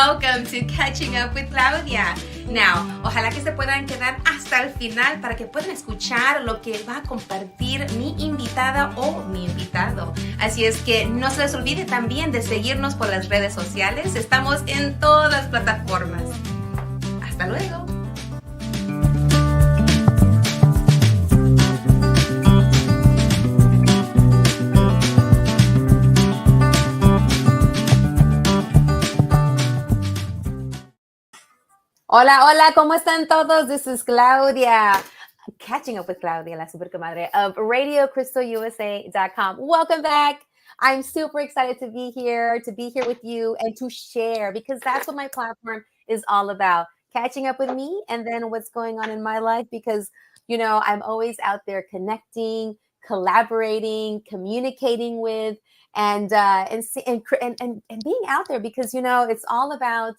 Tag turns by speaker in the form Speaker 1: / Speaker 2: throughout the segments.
Speaker 1: welcome to Catching Up with Claudia. Now, ojalá que se puedan quedar hasta el final para que puedan escuchar lo que va a compartir mi invitada o mi invitado. Así es que no se les olvide también de seguirnos por las redes sociales. Estamos en todas las plataformas. Hasta luego. Hola, hola, ¿cómo están todos? This is Claudia, Catching Up with Claudia, la super comadre of RadioCrystalUSA.com. Welcome back. I'm super excited to be here with you and to share, because that's what my platform is all about. Catching up with me and then what's going on in my life, because, you know, I'm always out there connecting, collaborating, communicating with, and being out there, because, you know, it's all about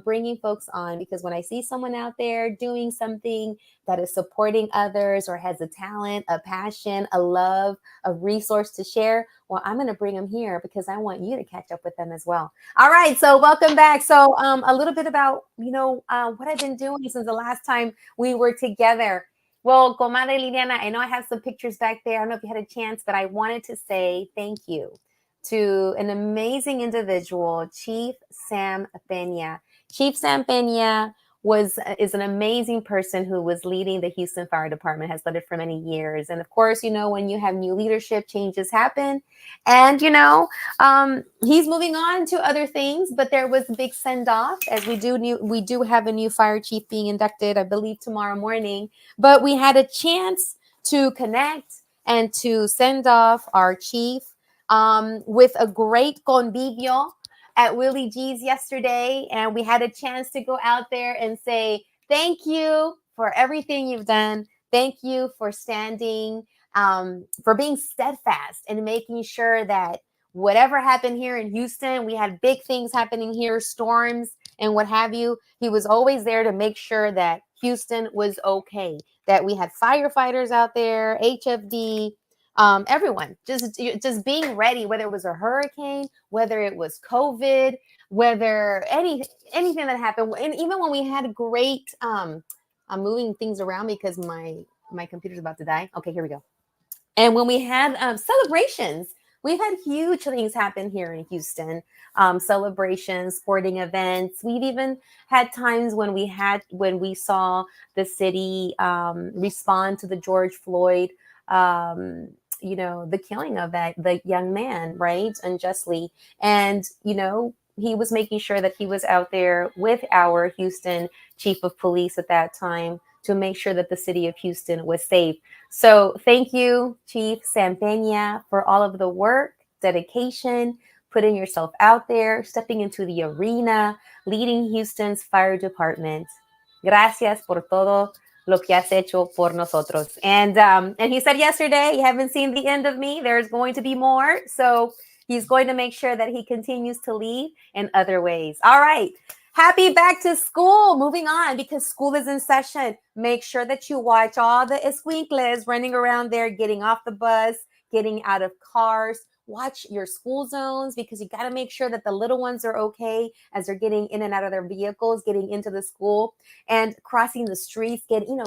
Speaker 1: bringing folks on, because when I see someone out there doing something that is supporting others or has a talent, a passion, a love, a resource to share, well, I'm going to bring them here because I want you to catch up with them as well. All right. So welcome back. So a little bit about, you know, what I've been doing since the last time we were together. Well, comadre Liliana, I know I have some pictures back there. I don't know if you had a chance, but I wanted to say thank you to an amazing individual, Chief Sam Peña. Chief Sam Peña is an amazing person who was leading the Houston Fire Department, has led it for many years. And of course, you know, when you have new leadership, changes happen. And, you know, he's moving on to other things, but there was a big send-off, as we do have a new fire chief being inducted, I believe, tomorrow morning. But we had a chance to connect and to send off our chief with a great convivio at Willie G's yesterday. And we had a chance to go out there and say, thank you for everything you've done. Thank you for standing, for being steadfast and making sure that whatever happened here in Houston, we had big things happening here, storms and what have you. He was always there to make sure that Houston was okay, that we had firefighters out there, HFD, everyone just being ready, whether it was a hurricane, whether it was COVID, whether anything that happened. And even when we had great, I'm moving things around because my computer's about to die. Okay, here we go. And when we had celebrations, we've had huge things happen here in Houston, celebrations, sporting events. We've even had times when we saw the city respond to the George Floyd, you know, the killing of the young man, right, unjustly. And, you know, he was making sure that he was out there with our Houston chief of police at that time to make sure that the city of Houston was safe. So thank you, Chief Sam Peña, for all of the work, dedication, putting yourself out there, stepping into the arena, leading Houston's fire department. Gracias por todo lo que has hecho por nosotros. And he said yesterday, you haven't seen the end of me. There's going to be more. So he's going to make sure that he continues to lead in other ways. All right. Happy back to school. Moving on, because school is in session. Make sure that you watch all the escuincles running around there, getting off the bus, getting out of cars. Watch your school zones, because you got to make sure that the little ones are okay as they're getting in and out of their vehicles, getting into the school and crossing the streets,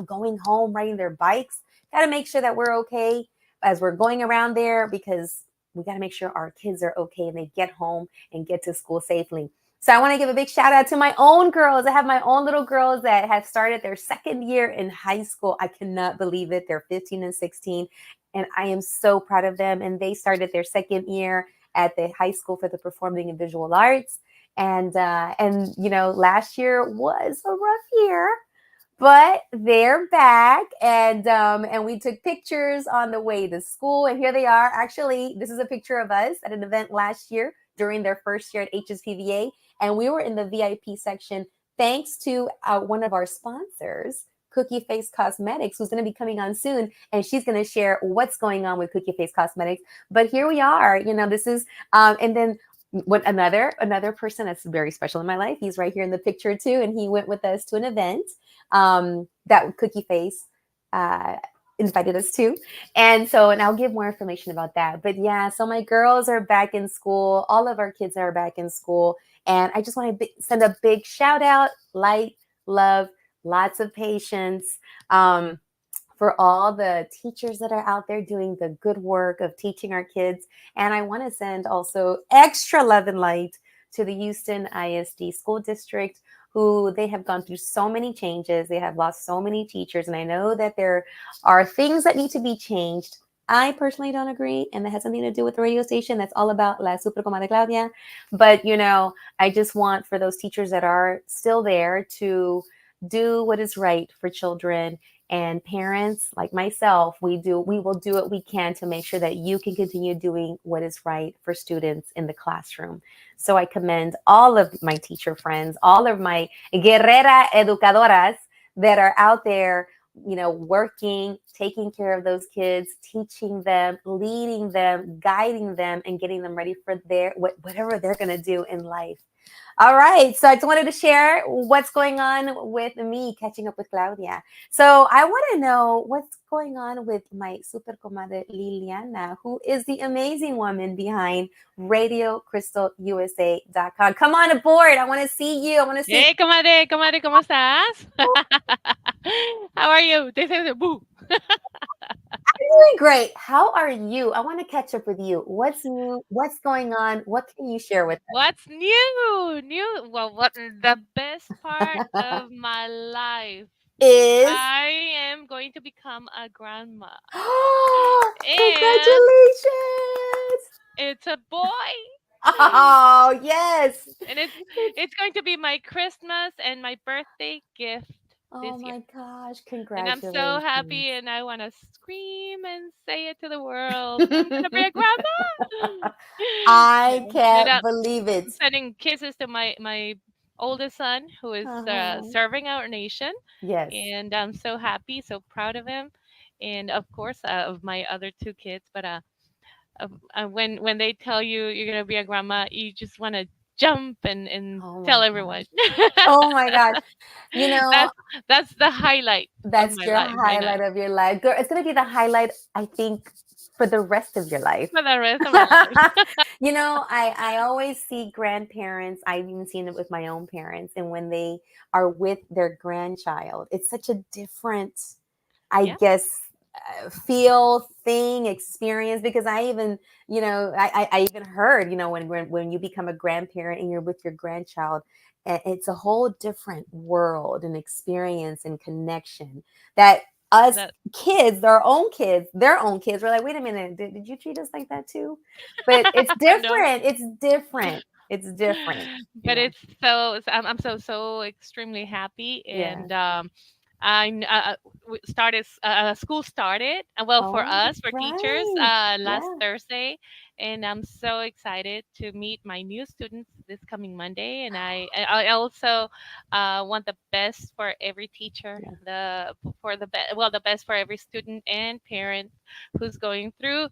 Speaker 1: going home, riding their bikes. Got to make sure that we're okay as we're going around there, because we got to make sure our kids are okay and they get home and get to school safely. So I want to give a big shout out to my own girls. I have my own little girls that have started their second year in high school. I cannot believe it. They're 15 and 16. And I am so proud of them. And they started their second year at the high school for the performing and visual arts. And last year was a rough year, but they're back. And we took pictures on the way to school. And here they are. Actually, this is a picture of us at an event last year during their first year at HSPVA. And we were in the VIP section thanks to one of our sponsors, Cookie Face Cosmetics, who's going to be coming on soon, and she's going to share what's going on with Cookie Face Cosmetics. But here we are. This is and then what another person that's very special in my life. He's right here in the picture too, and he went with us to an event that Cookie Face invited us to. And I'll give more information about that. But yeah, so my girls are back in school. All of our kids are back in school. And I just want to send a big shout out, light, love, lots of patience. For all the teachers that are out there doing the good work of teaching our kids. And I want to send also extra love and light to the Houston ISD School District, who they have gone through so many changes. They have lost so many teachers. And I know that there are things that need to be changed. I personally don't agree, and that has something to do with the radio station. That's all about La Super Comadre Claudia. But, I just want for those teachers that are still there to do what is right for children. And parents like myself, we will do what we can to make sure that you can continue doing what is right for students in the classroom. So I commend all of my teacher friends, all of my guerrera educadoras that are out there, working, taking care of those kids, teaching them, leading them, guiding them, and getting them ready for whatever they're going to do in life. All right. So I just wanted to share what's going on with me catching up with Claudia. So I want to know what's going on with my super comadre Liliana, who is the amazing woman behind RadioCrystalUSA.com. Come on aboard. I want to see you. I want to see.
Speaker 2: Hey, comadre, ¿cómo estás? How are you? They say boo.
Speaker 1: I'm doing great. How are you? I want to catch up with you. What's new? What's going on? What can you share with
Speaker 2: What's new? Well, what the best part
Speaker 1: us?
Speaker 2: of my life?
Speaker 1: Is
Speaker 2: I am going to become a grandma. And
Speaker 1: congratulations.
Speaker 2: it's a boy.
Speaker 1: Oh, yes.
Speaker 2: And it's going to be my Christmas and my birthday gift
Speaker 1: Oh
Speaker 2: this year.
Speaker 1: my gosh,
Speaker 2: And I'm so
Speaker 1: congratulations.
Speaker 2: happy and I want to scream and say it to the world. I'm going to be a grandma.
Speaker 1: I
Speaker 2: And
Speaker 1: can't believe it.
Speaker 2: sending kisses to my oldest son who is
Speaker 1: Uh-huh.
Speaker 2: serving our nation.
Speaker 1: Yes.
Speaker 2: And I'm so happy, so proud of him. And of course, of my other two kids. But when they tell you you're going to be a grandma, you just want to jump and
Speaker 1: Oh my
Speaker 2: tell everyone.
Speaker 1: gosh. Oh my gosh. You know,
Speaker 2: that's that's the highlight of
Speaker 1: that's
Speaker 2: my
Speaker 1: your
Speaker 2: life right now
Speaker 1: highlight of your life. Girl, it's going to be the highlight, I think, for the rest of your life.
Speaker 2: for the rest of my life.
Speaker 1: I always see grandparents. I've even seen it with my own parents. And when they are with their grandchild, it's such a different, I
Speaker 2: Yeah,
Speaker 1: guess, feel, thing, experience. Because I even, I even heard, when you become a grandparent and you're with your grandchild, it's a whole different world and experience and connection that us
Speaker 2: that
Speaker 1: kids, their own kids were like, wait a minute, did you treat us like that too? But it's
Speaker 2: no.
Speaker 1: different. It's different. It's different, you
Speaker 2: But
Speaker 1: know.
Speaker 2: it's I'm so extremely happy.
Speaker 1: Yeah.
Speaker 2: And school started, well, for
Speaker 1: Oh,
Speaker 2: us, for teachers,
Speaker 1: right.
Speaker 2: last
Speaker 1: Yeah.
Speaker 2: Thursday. And I'm so excited to meet my new students this coming Monday. And I also want the best for every teacher,
Speaker 1: Yeah.
Speaker 2: the best for every student and parent who's going through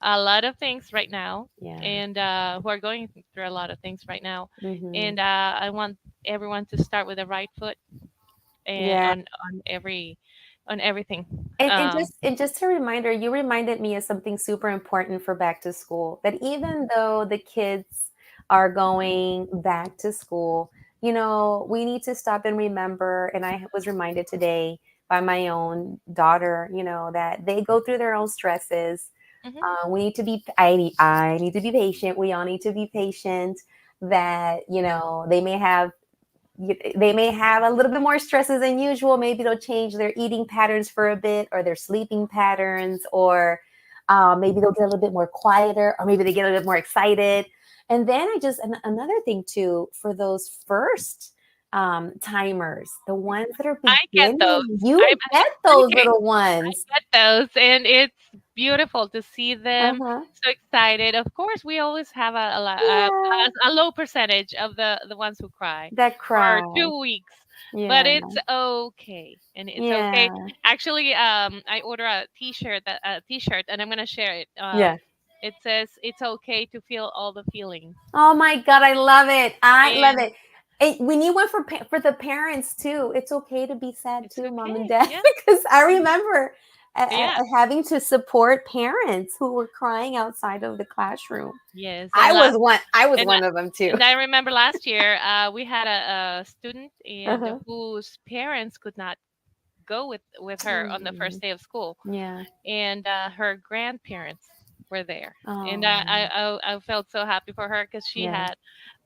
Speaker 2: a lot of things right now,
Speaker 1: Yeah.
Speaker 2: and who are going through a lot of things right now.
Speaker 1: Hmm.
Speaker 2: And I want everyone to start with the right foot and
Speaker 1: Yeah.
Speaker 2: on everything.
Speaker 1: And
Speaker 2: Um,
Speaker 1: just a reminder, you reminded me of something super important for back to school. That even though the kids are going back to school, we need to stop and remember. And I was reminded today by my own daughter, that they go through their own stresses.
Speaker 2: mhm.
Speaker 1: We need to be. I need to be patient. We all need to be patient. That they may have a little bit more stresses than usual. Maybe they'll change their eating patterns for a bit, or their sleeping patterns, or maybe they'll get a little bit more quieter, or maybe they get a little bit more excited. And then another thing too, for those first timers, the ones that are
Speaker 2: I get those.
Speaker 1: beginning, you get those
Speaker 2: Okay,
Speaker 1: little
Speaker 2: I
Speaker 1: ones.
Speaker 2: get those, and it's beautiful to see them
Speaker 1: Uh-huh.
Speaker 2: so excited. Of course, we always have
Speaker 1: Yeah,
Speaker 2: a low percentage of the ones who cry
Speaker 1: that
Speaker 2: for
Speaker 1: cry.
Speaker 2: 2 weeks, but
Speaker 1: Yeah,
Speaker 2: it's okay, and it's okay.
Speaker 1: yeah,
Speaker 2: Actually, I order a t-shirt, and I'm gonna share it.
Speaker 1: yeah.
Speaker 2: It says it's okay to feel all the feelings,
Speaker 1: Oh my God, I love it. I love
Speaker 2: and
Speaker 1: it. When you went for the parents too, it's okay to be sad
Speaker 2: it's
Speaker 1: too, mom and
Speaker 2: okay.
Speaker 1: dad.
Speaker 2: Yeah.
Speaker 1: Because I remember,
Speaker 2: Yeah.
Speaker 1: having to support parents who were crying outside of the classroom.
Speaker 2: Yes.
Speaker 1: I was one. I was
Speaker 2: And
Speaker 1: one of them too.
Speaker 2: and I remember last year, we had a student and
Speaker 1: Uh-huh.
Speaker 2: whose parents could not go with her on the first
Speaker 1: Mm,
Speaker 2: day of school,
Speaker 1: yeah.
Speaker 2: and her grandparents were there, and
Speaker 1: Oh,
Speaker 2: I felt so happy for her because she
Speaker 1: yeah.
Speaker 2: had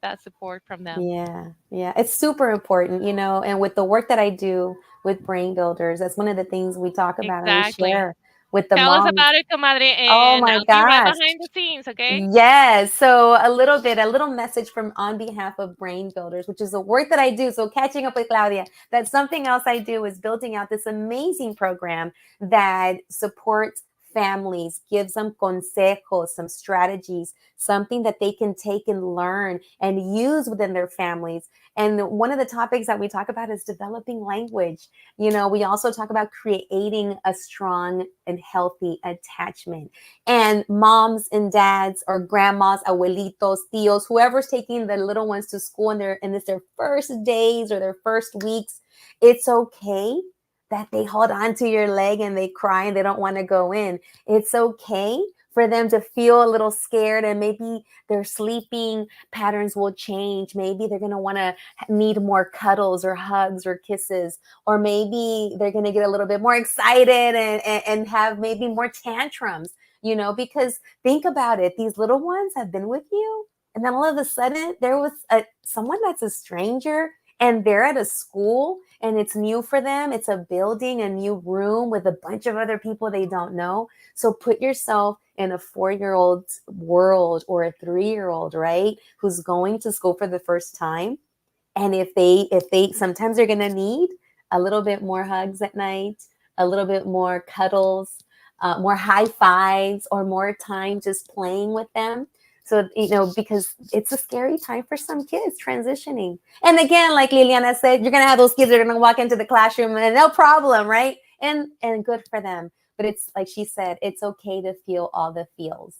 Speaker 2: that support from them.
Speaker 1: Yeah, yeah, it's super important, and with the work that I do with brain builders, that's one of the things we talk about and we
Speaker 2: Exactly.
Speaker 1: share with the
Speaker 2: Tell us
Speaker 1: moms.
Speaker 2: about it, comadre,
Speaker 1: Oh
Speaker 2: and
Speaker 1: my
Speaker 2: I'll be right
Speaker 1: gosh.
Speaker 2: behind the scenes. Okay.
Speaker 1: Yes. So a little message from on behalf of Brain Builders, which is the work that I do. So catching up with Claudia, that's something else I do is building out this amazing program that supports families, gives them consejos, some strategies, something that they can take and learn and use within their families. And one of the topics that we talk about is developing language. We also talk about creating a strong and healthy attachment. And moms and dads or grandmas, abuelitos, tios, whoever's taking the little ones to school and it's their first days or their first weeks, it's okay that they hold on to your leg and they cry and they don't want to go in. It's okay for them to feel a little scared, and maybe their sleeping patterns will change. Maybe they're going to want to need more cuddles or hugs or kisses, or maybe they're going to get a little bit more excited and have maybe more tantrums. Because think about it, these little ones have been with you, and then all of a sudden there was someone that's a stranger, and they're at a school and it's new for them. It's a building, a new room with a bunch of other people they don't know. So put yourself in a 4-year-old's world or a 3-year-old, right? Who's going to school for the first time. And if they sometimes they're going to need a little bit more hugs at night, a little bit more cuddles, more high fives, or more time just playing with them. So, because it's a scary time for some kids transitioning. And again, like Liliana said, you're going to have those kids that are going to walk into the classroom and no problem, right? And good for them. But it's like she said, it's okay to feel all the feels.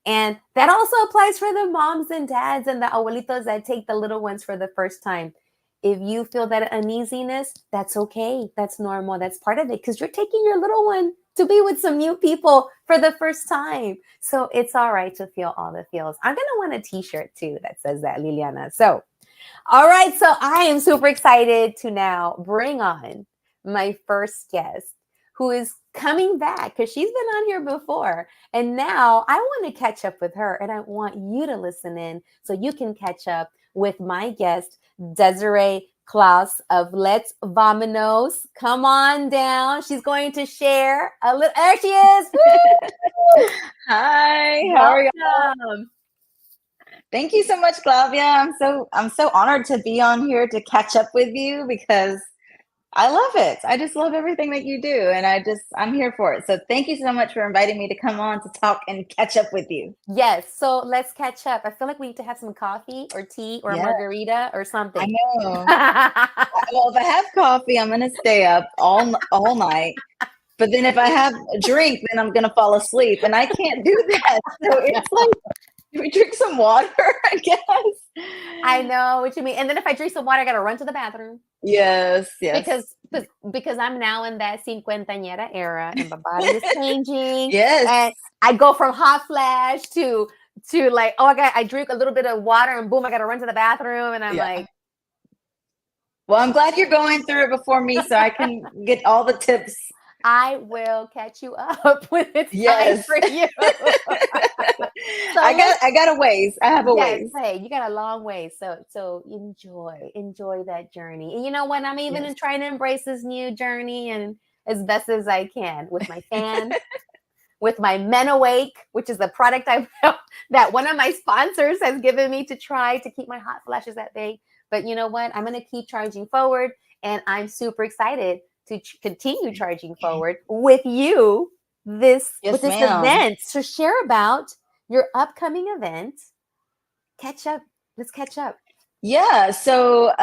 Speaker 1: And that also applies for the moms and dads and the abuelitos that take the little ones for the first time. If you feel that uneasiness, that's okay. That's normal. That's part of it, because you're taking your little one to be with some new people for the first time. So it's all right to feel all the feels. I'm going to want a t-shirt too that says that, Liliana. So, all right. So I am super excited to now bring on my first guest, who is coming back because she's been on here before. And now I want to catch up with her, and I want you to listen in so you can catch up with my guest, Desiree Klaus of Let's Vominos. Come on down. She's going to share a little. There she is. Woo!
Speaker 3: Hi, how are you?
Speaker 1: Welcome.
Speaker 3: Thank you so much, Claudia. I'm so honored to be on here to catch up with you because I love it. I just love everything that you do, and I'm here for it. So thank you so much for inviting me to come on to talk and catch up with you.
Speaker 1: Yes, so let's catch up. I feel like we need to have some coffee or tea or a
Speaker 3: Yeah,
Speaker 1: margarita or
Speaker 3: I
Speaker 1: something.
Speaker 3: know. Well, if I have coffee, I'm gonna stay up all night. But then if I have a drink, then I'm gonna fall asleep, and I can't do that. So it's like, do we drink some water, I guess.
Speaker 1: I know what you mean. And then if I drink some water, I gotta run to the bathroom
Speaker 3: Yes, yes.
Speaker 1: because I'm now in that cincuentañera era and my body is changing.
Speaker 3: Yes.
Speaker 1: And I go from hot flash to like, oh, I drink a little bit of water and boom, I gotta run to the bathroom, and I'm
Speaker 3: Yeah.
Speaker 1: like,
Speaker 3: Well, I'm glad you're going through it before me so I can get all the tips.
Speaker 1: I will catch you up when it's time
Speaker 3: Yes.
Speaker 1: for you. So
Speaker 3: I got a ways. I have a
Speaker 1: yes,
Speaker 3: ways.
Speaker 1: hey, you got a long way. So enjoy that journey. And you know what? I'm even
Speaker 3: Yes.
Speaker 1: trying to embrace this new journey and as best as I can with my fan, with my Men Awake, which is the product that one of my sponsors has given me to try to keep my hot flashes at bay. But you know what? I'm going to keep charging forward, and I'm super excited to continue charging forward with you
Speaker 3: Yes,
Speaker 1: with this
Speaker 3: ma'am.
Speaker 1: event. So share about your upcoming event. Catch up. Let's catch up.
Speaker 3: Yeah, so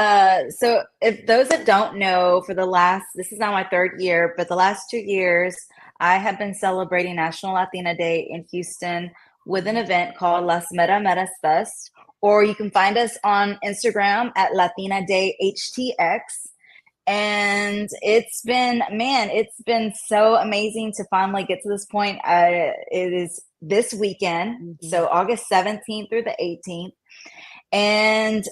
Speaker 3: if those that don't know, this is now my third year, but the last 2 years, I have been celebrating National Latina Day in Houston with an event called Las Mera Meras Fest, or you can find us on Instagram at Latina Day HTX. And it's been so amazing to finally get to this point. It is this weekend, so August 17th through the 18th. And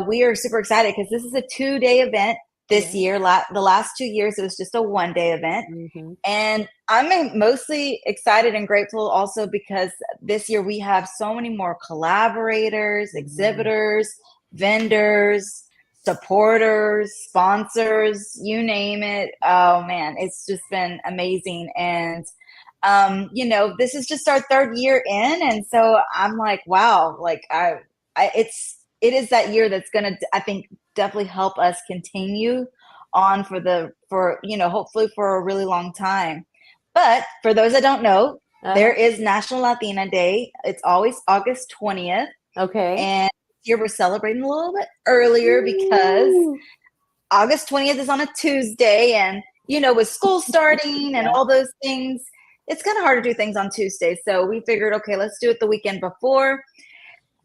Speaker 3: we are super excited because this is a 2-day event this year. The last 2 years, it was just a 1-day event. And I'm mostly excited and grateful also because this year we have so many more collaborators, exhibitors, vendors, supporters, sponsors, you name it. Oh man, it's just been amazing. And this is just our 3rd year in, and so I'm like, wow, like it is that year that's gonna, I think, definitely help us continue on for hopefully for a really long time. But for those that don't know, there is National Latina Day. It's always August 20th.
Speaker 1: Okay.
Speaker 3: And this year we're celebrating a little bit earlier because August 20th is on a Tuesday, and with school starting and all those things, it's kind of hard to do things on Tuesdays. So we figured, okay, let's do it the weekend before.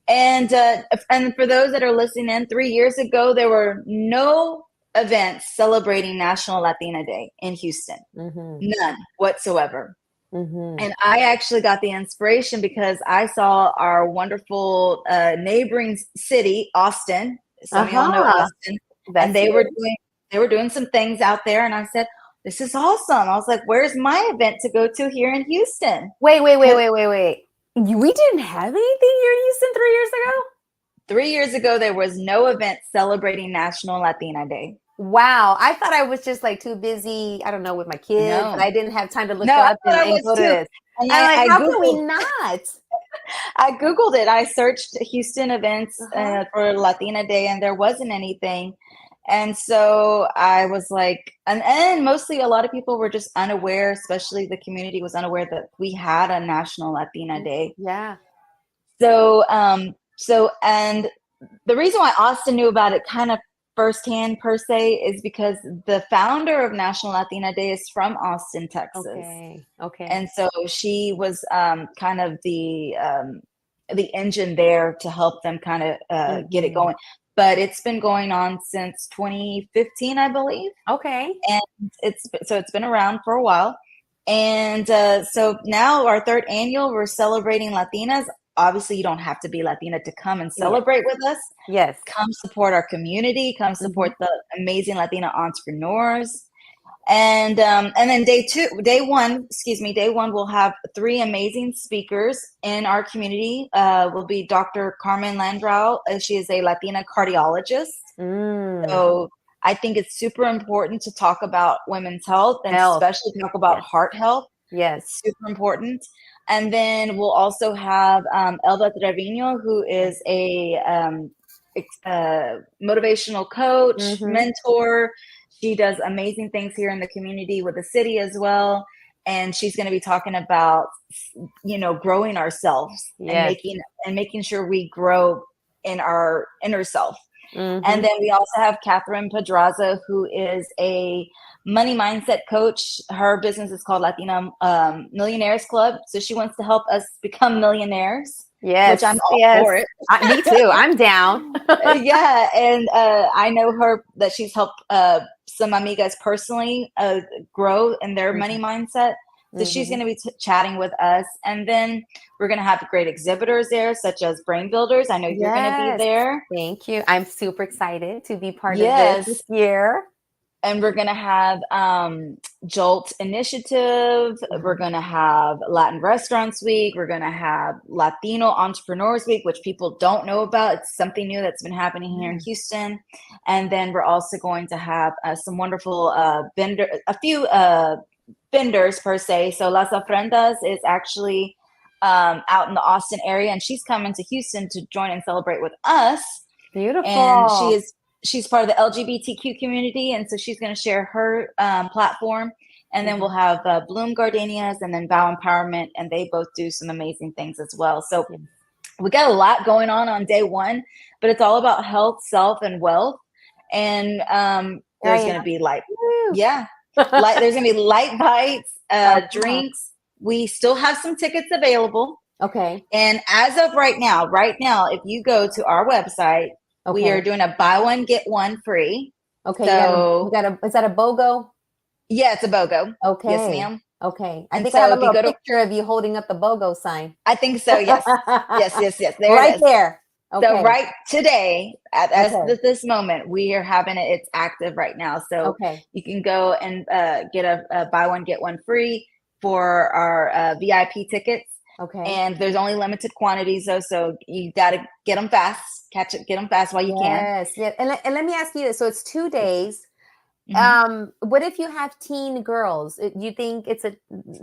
Speaker 3: And for those that are listening in, 3 years ago, there were no events celebrating National Latina Day in Houston. None whatsoever. And I actually got the inspiration because I saw our wonderful neighboring city, Austin. Some of y'all know Austin. And they were doing some things out there, and I said, this is awesome. I was like, where's my event to go to here in Houston?
Speaker 1: Wait. We didn't have anything here in Houston 3 years ago?
Speaker 3: 3 years ago, there was no event celebrating National Latina Day.
Speaker 1: Wow. I thought I was just like too busy, I don't know, with my kids. And I didn't have time to look up and go to this.
Speaker 3: And
Speaker 1: I'm like, how
Speaker 3: Googled,
Speaker 1: can we not?
Speaker 3: I Googled it. I searched Houston events for Latina Day, and there wasn't anything. And so I was like, and mostly a lot of people were just unaware, especially the community was unaware that we had a National Latina Day.
Speaker 1: Yeah.
Speaker 3: So, and the reason why Austin knew about it kind of firsthand per se is because the founder of National Latina Day is from Austin, Texas.
Speaker 1: Okay.
Speaker 3: And so she was kind of the engine there to help them kind of get it going. But it's been going on since 2015, I believe.
Speaker 1: Okay.
Speaker 3: And it's been around for a while. And so now our 3rd annual, we're celebrating Latinas. Obviously, you don't have to be Latina to come and celebrate with us.
Speaker 1: Yes.
Speaker 3: Come support our community. Come support the amazing Latina entrepreneurs. And then day one, we'll have 3 amazing speakers in our community. Will be Dr. Carmen Landrau. She is a Latina cardiologist. So I think it's super important to talk about women's health and especially talk about heart health.
Speaker 1: Yes.
Speaker 3: It's super important. And then we'll also have Elba Trevino, who is a motivational coach, mentor. She does amazing things here in the community with the city as well. And she's going to be talking about, growing ourselves and making sure we grow in our inner self. And then we also have Catherine Pedraza, who is a money mindset coach. Her business is called Latina Millionaires Club. So she wants to help us become millionaires.
Speaker 1: Yes.
Speaker 3: Which I'm all for it.
Speaker 1: Me too. I'm down.
Speaker 3: Yeah. And I know her that she's helped some amigas personally grow in their money mindset. So she's going to be chatting with us. And then we're going to have great exhibitors there, such as Brain Builders. I know you're going to be there.
Speaker 1: Thank you. I'm super excited to be part of this year.
Speaker 3: And we're going to have Jolt Initiative. We're going to have Latin Restaurants Week. We're going to have Latino Entrepreneurs Week, which people don't know about. It's something new that's been happening here in Houston. And then we're also going to have some wonderful vendors per se. So Las Ofrendas is actually out in the Austin area, and she's coming to Houston to join and celebrate with us.
Speaker 1: Beautiful.
Speaker 3: And she's part of the LGBTQ community, and so she's going to share her platform. And then we'll have Bloom Gardenias and then Vow Empowerment, and they both do some amazing things as well. So we got a lot going on day one, but it's all about health, self, and wealth. And there's going to be there's going to be light bites, drinks. We still have some tickets available.
Speaker 1: Okay.
Speaker 3: And as of right now, if you go to our website, we are doing a buy one, get one free.
Speaker 1: Okay,
Speaker 3: So
Speaker 1: you got a, is that a BOGO?
Speaker 3: yeah, it's a BOGO.
Speaker 1: Okay.
Speaker 3: Yes, ma'am.
Speaker 1: Okay. I
Speaker 3: And
Speaker 1: think I
Speaker 3: so
Speaker 1: have a
Speaker 3: if you
Speaker 1: little
Speaker 3: go to,
Speaker 1: picture of you holding up the BOGO sign.
Speaker 3: I think so. Yes. Yes. There
Speaker 1: Right
Speaker 3: it is.
Speaker 1: there. Okay.
Speaker 3: So right today, as
Speaker 1: Okay.
Speaker 3: this moment, we are having it. It's active right now. So
Speaker 1: Okay.
Speaker 3: you can go and get a buy one, get one free for our VIP tickets.
Speaker 1: Okay.
Speaker 3: And there's only limited quantities though. So you got to get them fast, get them fast while you can.
Speaker 1: Yes. Yeah. And let me ask you this. So it's 2 days.
Speaker 3: Mhm.
Speaker 1: What if you have teen girls? You think it's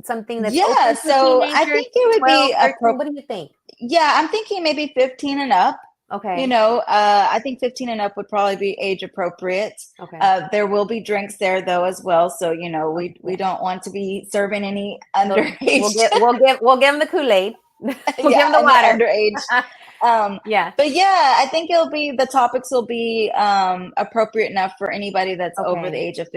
Speaker 1: something that's
Speaker 3: Yeah.
Speaker 1: open to
Speaker 3: So I
Speaker 1: teenagers,
Speaker 3: think it would
Speaker 1: 12,
Speaker 3: be
Speaker 1: 13? What do you think?
Speaker 3: yeah, I'm thinking maybe 15 and up.
Speaker 1: Okay.
Speaker 3: You know, I think 15 and up would probably be age appropriate.
Speaker 1: Okay.
Speaker 3: There will be drinks there though as well. So, you know, we
Speaker 1: Yeah.
Speaker 3: don't want to be serving any
Speaker 1: So
Speaker 3: underage.
Speaker 1: we'll give them the Kool-Aid. We'll give
Speaker 3: Yeah,
Speaker 1: them the
Speaker 3: and
Speaker 1: water.
Speaker 3: underage.
Speaker 1: Yeah.
Speaker 3: But yeah, I think the topics will be appropriate enough for anybody that's over the
Speaker 1: Okay.
Speaker 3: age of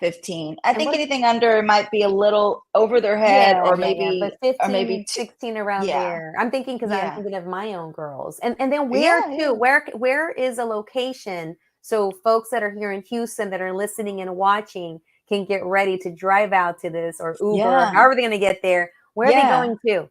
Speaker 3: 15. I
Speaker 1: And
Speaker 3: think
Speaker 1: what,
Speaker 3: anything under might be a little over their head, or
Speaker 1: yeah.
Speaker 3: maybe
Speaker 1: But 15,
Speaker 3: two.
Speaker 1: 16 around
Speaker 3: Yeah,
Speaker 1: there. I'm thinking because I'm
Speaker 3: yeah,
Speaker 1: thinking of my own girls. And then where
Speaker 3: yeah,
Speaker 1: too?
Speaker 3: yeah.
Speaker 1: Where is a location so folks that are here in Houston that are listening and watching can get ready to drive out to this or Uber, or
Speaker 3: Yeah.
Speaker 1: however they're gonna get there? Where are they
Speaker 3: Yeah.
Speaker 1: going to?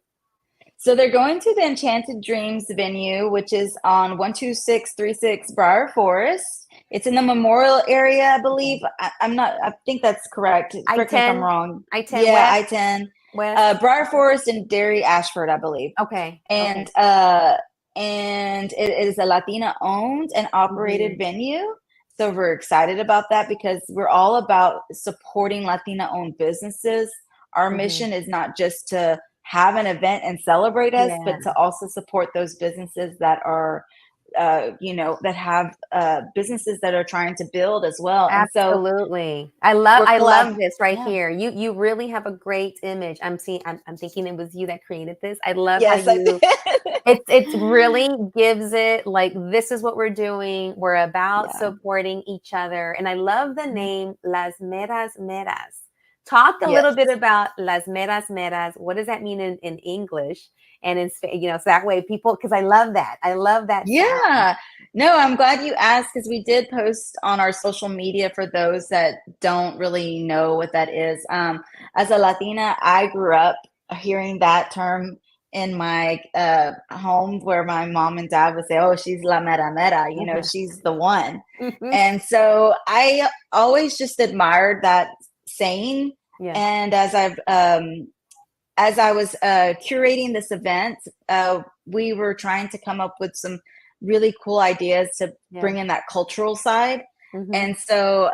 Speaker 3: So they're going to the Enchanted Dreams venue, which is on 12636 Briar Forest. It's in the Memorial area, I believe. I'm not. I think that's correct. Correct me if I'm
Speaker 1: I-10,
Speaker 3: wrong.
Speaker 1: I-10
Speaker 3: Yeah,
Speaker 1: West,
Speaker 3: I-10,
Speaker 1: West.
Speaker 3: Briar Forest and Derry Ashford, I believe.
Speaker 1: Okay.
Speaker 3: And it is a Latina owned and operated venue. So we're excited about that because we're all about supporting Latina owned businesses. Our mission is not just to have an event and celebrate us, but to also support those businesses that are you know, that have businesses that are trying to build as well.
Speaker 1: Absolutely.
Speaker 3: And so
Speaker 1: I love this right
Speaker 3: yeah.
Speaker 1: here. You really have a great image. I'm thinking it was you that created this. I love
Speaker 3: Yes,
Speaker 1: how you it's really gives it like, this is what we're doing. We're about supporting each other. And I love the name Las Meras Meras. Talk a little bit about Las Meras Meras. What does that mean in English? And in, you know, so that way people, because I love that. I love that.
Speaker 3: Yeah. No, I'm glad you asked, because we did post on our social media for those that don't really know what that is. As a Latina, I grew up hearing that term in my home, where my mom and dad would say, oh, she's la mera mera, you know, she's the one. And so I always just admired that saying. And as I was curating this event, we were trying to come up with some really cool ideas to bring in that cultural side. And so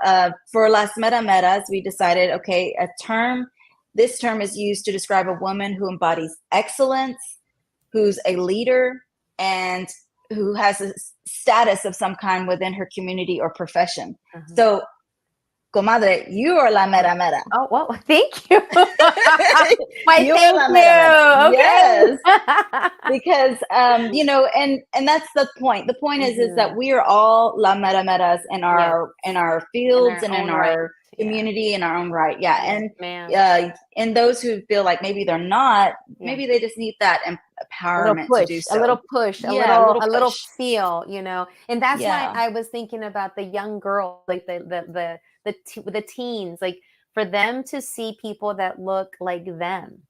Speaker 3: for Las Mera Meras, we decided, okay, this term is used to describe a woman who embodies excellence, who's a leader, and who has a status of some kind within her community or profession. So, comadre, you are la mera mera.
Speaker 1: Oh, well, thank you. Thank you.
Speaker 3: Okay.
Speaker 1: Yes.
Speaker 3: Because you know, and that's the point. The point is that we are all la mera meras in our fields and in our community in our own right. Yeah. And those who feel like maybe they're not, maybe they just need that empowerment to do so.
Speaker 1: A little push, a little feel, you know. And that's why I was thinking about the young girl, like the teens, like for them to see people that look like them,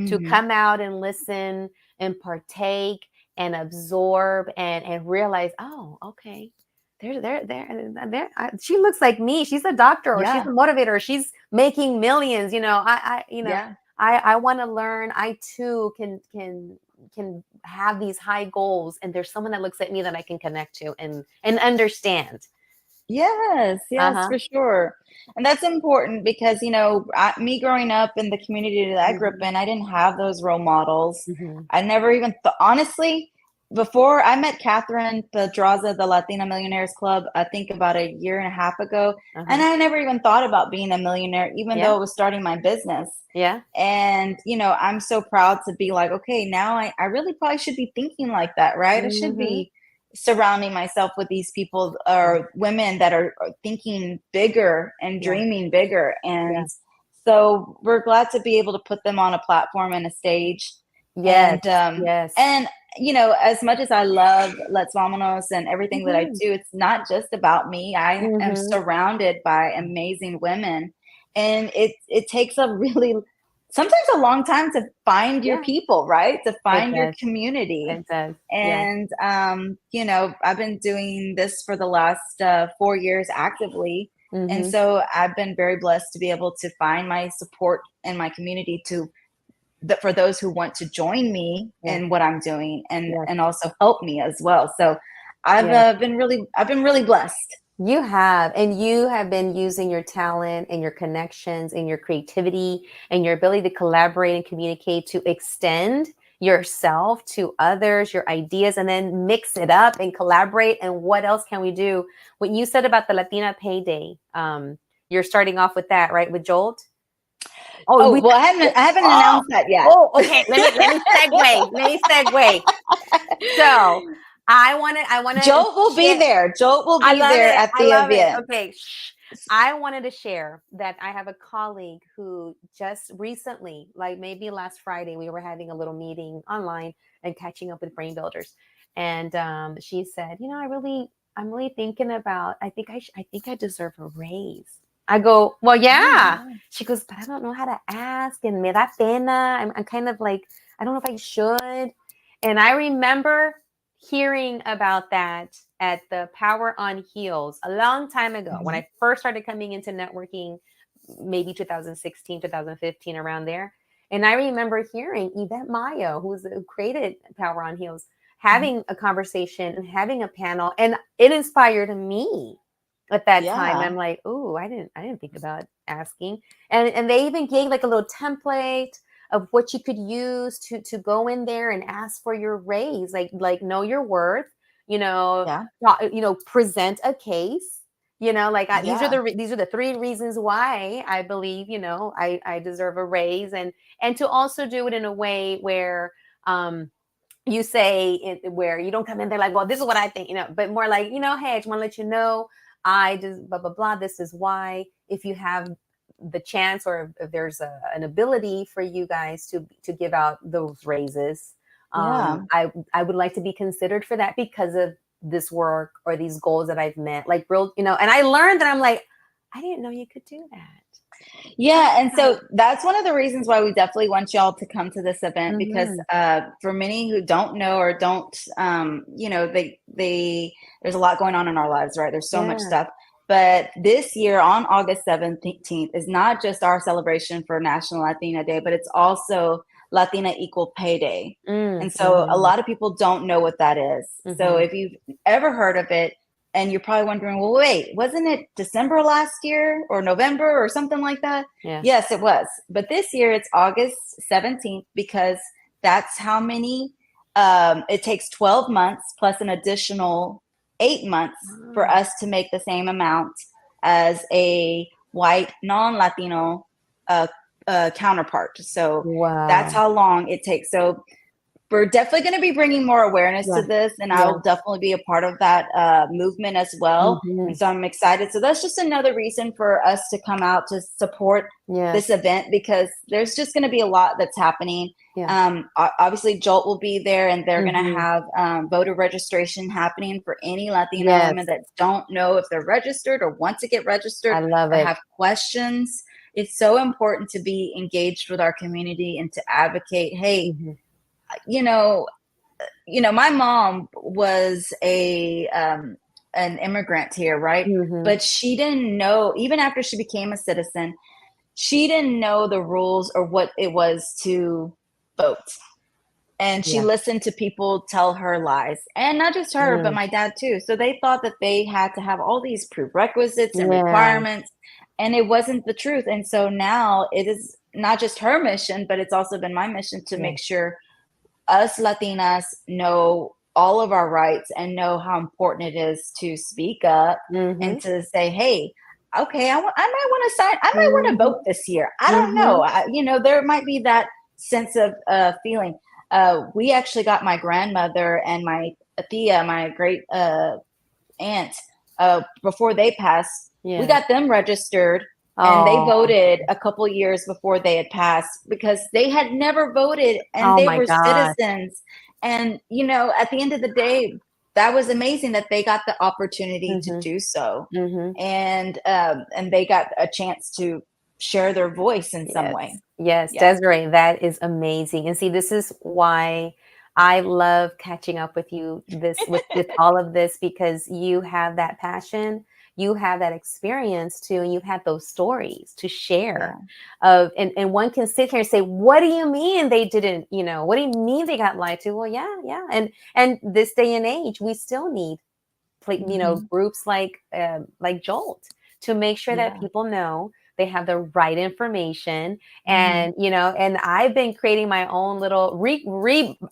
Speaker 1: to come out and listen and partake and absorb and realize, oh, okay, she looks like me. She's a doctor, or she's a motivator, or she's making millions. You know, I want to learn. I too can have these high goals, and there's someone that looks at me that I can connect to and understand.
Speaker 3: Yes, for sure. And that's important because, you know, me growing up in the community that I grew up in, I didn't have those role models. I never even thought, honestly, before I met Catherine Pedraza, the Latina Millionaires Club, I think about a year and a half ago, and I never even thought about being a millionaire, even though it was starting my business. And, you know, I'm so proud to be like, okay, now I really probably should be thinking like that, right? I should be surrounding myself with these people or women that are thinking bigger and dreaming bigger. And so we're glad to be able to put them on a platform and a stage. And you know, as much as I love Let's Vamonos and everything that I do, it's not just about me. I am surrounded by amazing women, and it takes a really, sometimes a long time to find your people, right? To find your community.
Speaker 1: It does.
Speaker 3: And, you know, I've been doing this for the last 4 years actively. And so I've been very blessed to be able to find my support in my community for those who want to join me in what I'm doing and also help me as well. So I've been really blessed.
Speaker 1: You have, and you have been using your talent and your connections and your creativity and your ability to collaborate and communicate to extend yourself to others, your ideas, and then mix it up and collaborate. And what else can we do? What you said about the Latina Payday, you're starting off with that, right? With Jolt?
Speaker 3: Well, I haven't announced that yet.
Speaker 1: Oh, okay. Let me segue. So I want to.
Speaker 3: Jolt will be there. Jolt will be there at the event.
Speaker 1: Okay. I wanted to share that I have a colleague who just recently, like maybe last Friday, we were having a little meeting online and catching up with brain builders. And she said, you know, I'm really thinking about, I think I deserve a raise. I go, well, yeah. She goes, but I don't know how to ask, and me da pena. I'm kind of like, I don't know if I should. And I remember hearing about that at the Power on Heels a long time ago when I first started coming into networking, maybe 2016, 2015, around there. And I remember hearing Yvette Mayo, who created Power on Heels, having a conversation and having a panel, and it inspired me. At that time, I'm like, "Ooh, I didn't think about asking." And they even gave like a little template of what you could use to go in there and ask for your raise, like know your worth, you know, present a case, you know, like these are the 3 reasons why I believe, you know, I deserve a raise, and to also do it in a way where you say where you don't come in there like, well, this is what I think, you know, but more like, you know, hey, I just want to let you know. I just blah, blah, blah. This is why, if you have the chance or if there's an ability for you guys to give out those raises, I would like to be considered for that because of this work or these goals that I've met, like real, you know, and I learned that I'm like, I didn't know you could do that.
Speaker 3: Yeah. And so that's one of the reasons why we definitely want y'all to come to this event, because for many who don't know or don't, you know, there's a lot going on in our lives, right? There's so much stuff. But this year on August 17th is not just our celebration for National Latina Day, but it's also Latina Equal Pay Day. And so a lot of people don't know what that is. So if you've ever heard of it, and you're probably wondering, well, wait, wasn't it December last year or November or something like that? Yeah. Yes, it was. But this year it's August 17th because that's how many, it takes 12 months plus an additional 8 months for us to make the same amount as a white non-Latino counterpart. So that's how long it takes. So we're definitely going to be bringing more awareness to this, and I'll definitely be a part of that movement as well. And so I'm excited. So that's just another reason for us to come out to support this event, because there's just going to be a lot that's happening. Obviously, Jolt will be there, and they're going to have voter registration happening for any Latina women that don't know if they're registered or want to get registered.
Speaker 1: I love it.
Speaker 3: Or have questions. It's so important to be engaged with our community and to advocate. Hey, you know, my mom was an immigrant here, right? But she didn't know, even after she became a citizen, she didn't know the rules or what it was to vote. And she listened to people tell her lies, and not just her, but my dad too. So they thought that they had to have all these prerequisites and requirements, and it wasn't the truth. And so now it is not just her mission, but it's also been my mission to make sure us Latinas know all of our rights and know how important it is to speak up and to say, hey, okay, I might want to sign. I might want to vote this year. I don't know. You know, there might be that sense of feeling. We actually got my grandmother and my tia, my great aunt, before they passed. We got them registered. And they voted a couple years before they had passed, because they had never voted, and they were citizens. And, you know, at the end of the day, that was amazing that they got the opportunity to do so. And they got a chance to share their voice in some way.
Speaker 1: Yes, Desiree, that is amazing. And see, this is why I love catching up with you with all of this, because you have that passion, you have that experience too, and you have those stories to share and one can sit here and say, what do you mean they didn't, you know, what do you mean they got lied to? Well, yeah. And this day and age, we still need you know, groups like Jolt to make sure that people know they have the right information. And, you know, and I've been creating my own little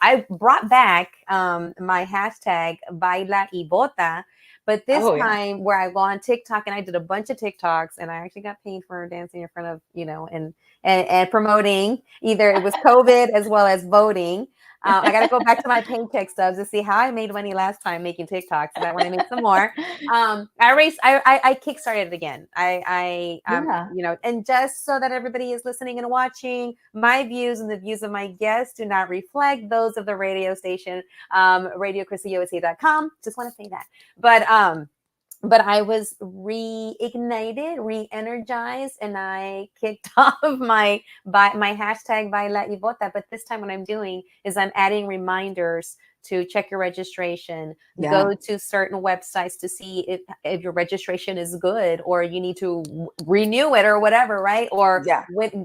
Speaker 1: I brought back my hashtag Baila y Bota. But this time where I go on TikTok, and I did a bunch of TikToks, and I actually got paid for dancing in front of, you know, and promoting, either it was COVID as well as voting. I got to go back to my paycheck stubs to see how I made money last time making TikToks. And I want to make some more. I kickstarted it again. You know, and just so that everybody is listening and watching, my views and the views of my guests do not reflect those of the radio station, RadioCrystalUSA.com. Just want to say that. But I was reignited, re-energized, and I kicked off my hashtag Baila y Bota. But this time what I'm doing is I'm adding reminders to check your registration, go to certain websites to see if your registration is good, or you need to renew it or whatever, right? Or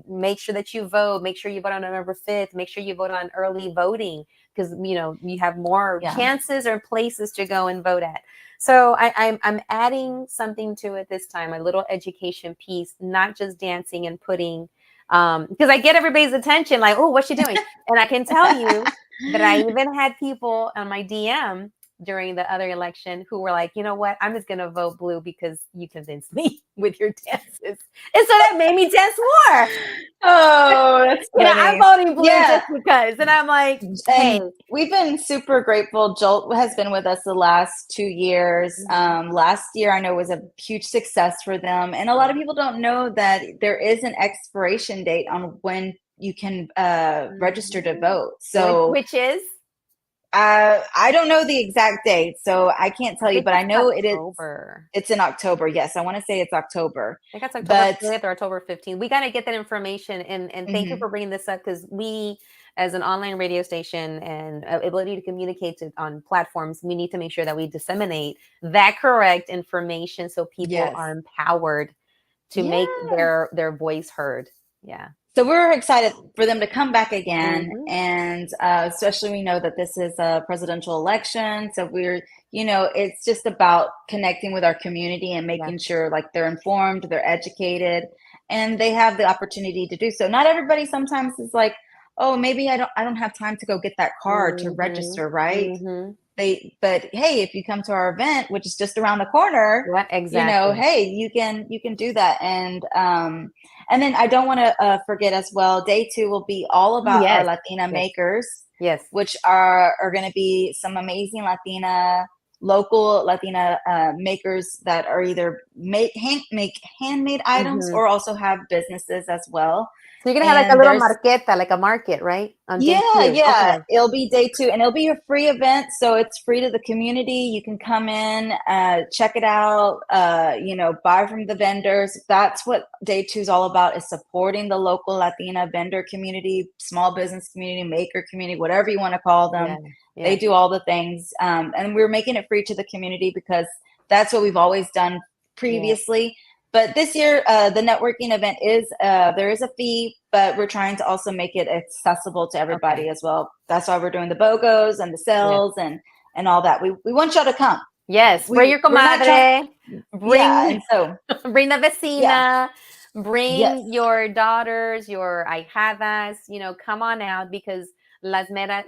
Speaker 1: make sure that you vote. Make sure you vote on November 5th. Make sure you vote on early voting, because, you know, you have more chances or places to go and vote at. So I'm adding something to it this time, a little education piece, not just dancing and putting, because I get everybody's attention, like, oh, what's she doing? And I can tell you that I even had people on my DM during the other election who were like, you know what, I'm just going to vote blue because you convinced me with your dances. And so that made me dance more.
Speaker 3: Oh, that's funny.
Speaker 1: You know, I'm voting blue just because. And I'm like, hey.
Speaker 3: And we've been super grateful. Jolt has been with us the last 2 years. Last year, I know, was a huge success for them. And a lot of people don't know that there is an expiration date on when you can register to vote. So
Speaker 1: which is?
Speaker 3: I don't know the exact date, so I can't tell you, but I know
Speaker 1: October.
Speaker 3: It's in October. Yes, I want to say it's October.
Speaker 1: I think it's October 5th or October 15th. We got to get that information. And thank you for bringing this up, because we, as an online radio station and ability to communicate on platforms, we need to make sure that we disseminate that correct information so people are empowered to make their voice heard. Yeah.
Speaker 3: So we're excited for them to come back again. And especially we know that this is a presidential election. So we're, you know, it's just about connecting with our community and making sure like they're informed, they're educated, and they have the opportunity to do so. Not everybody sometimes is like, oh, maybe I don't have time to go get that card to register, right? But hey, if you come to our event, which is just around the corner, you know, hey, you can do that. And then I don't want to forget as well, day 2 will be all about our Latina makers, which are going to be some amazing local Latina makers that are either make handmade items or also have businesses as well.
Speaker 1: So you're going to have like a little marqueta, like a market, right? On day 2.
Speaker 3: Okay. It'll be day 2, and it'll be a free event. So it's free to the community. You can come in, check it out, you know, buy from the vendors. That's what day 2 is all about, is supporting the local Latina vendor community, small business community, maker community, whatever you want to call them. They do all the things. And we're making it free to the community because that's what we've always done previously. But this year, the networking event is, there is a fee, but we're trying to also make it accessible to everybody as well. That's why we're doing the BOGOs and the sales and all that. We want y'all to come.
Speaker 1: Yes, bring your comadre, bring the vecina, bring your daughters, your ahijadas, you know, come on out, because Las Meras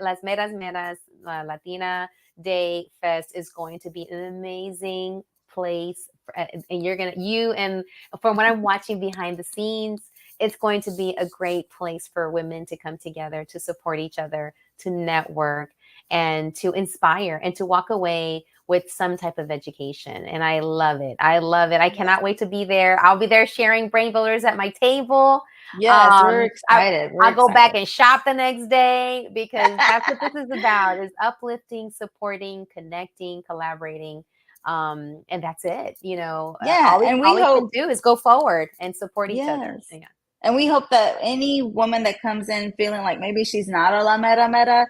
Speaker 1: Latina Day Fest is going to be an amazing place. And from what I'm watching behind the scenes, it's going to be a great place for women to come together, to support each other, to network, and to inspire, and to walk away with some type of education. And I love it. I love it. I cannot wait to be there. I'll be there sharing brain builders at my table.
Speaker 3: Yes, we're excited.
Speaker 1: I'll go back and shop the next day, because that's what this is about, is uplifting, supporting, connecting, collaborating. And that's it. You know, all we can do is go forward and support each other. Yeah.
Speaker 3: And we hope that any woman that comes in feeling like maybe she's not a La Mera Mera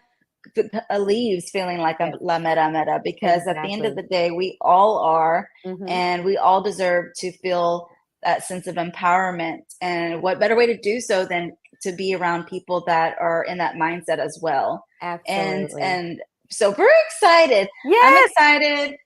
Speaker 3: leaves feeling like a La Mera Mera, because at the end of the day, we all are, and we all deserve to feel that sense of empowerment. And what better way to do so than to be around people that are in that mindset as well. Absolutely. And so we're excited. Yes. I'm excited.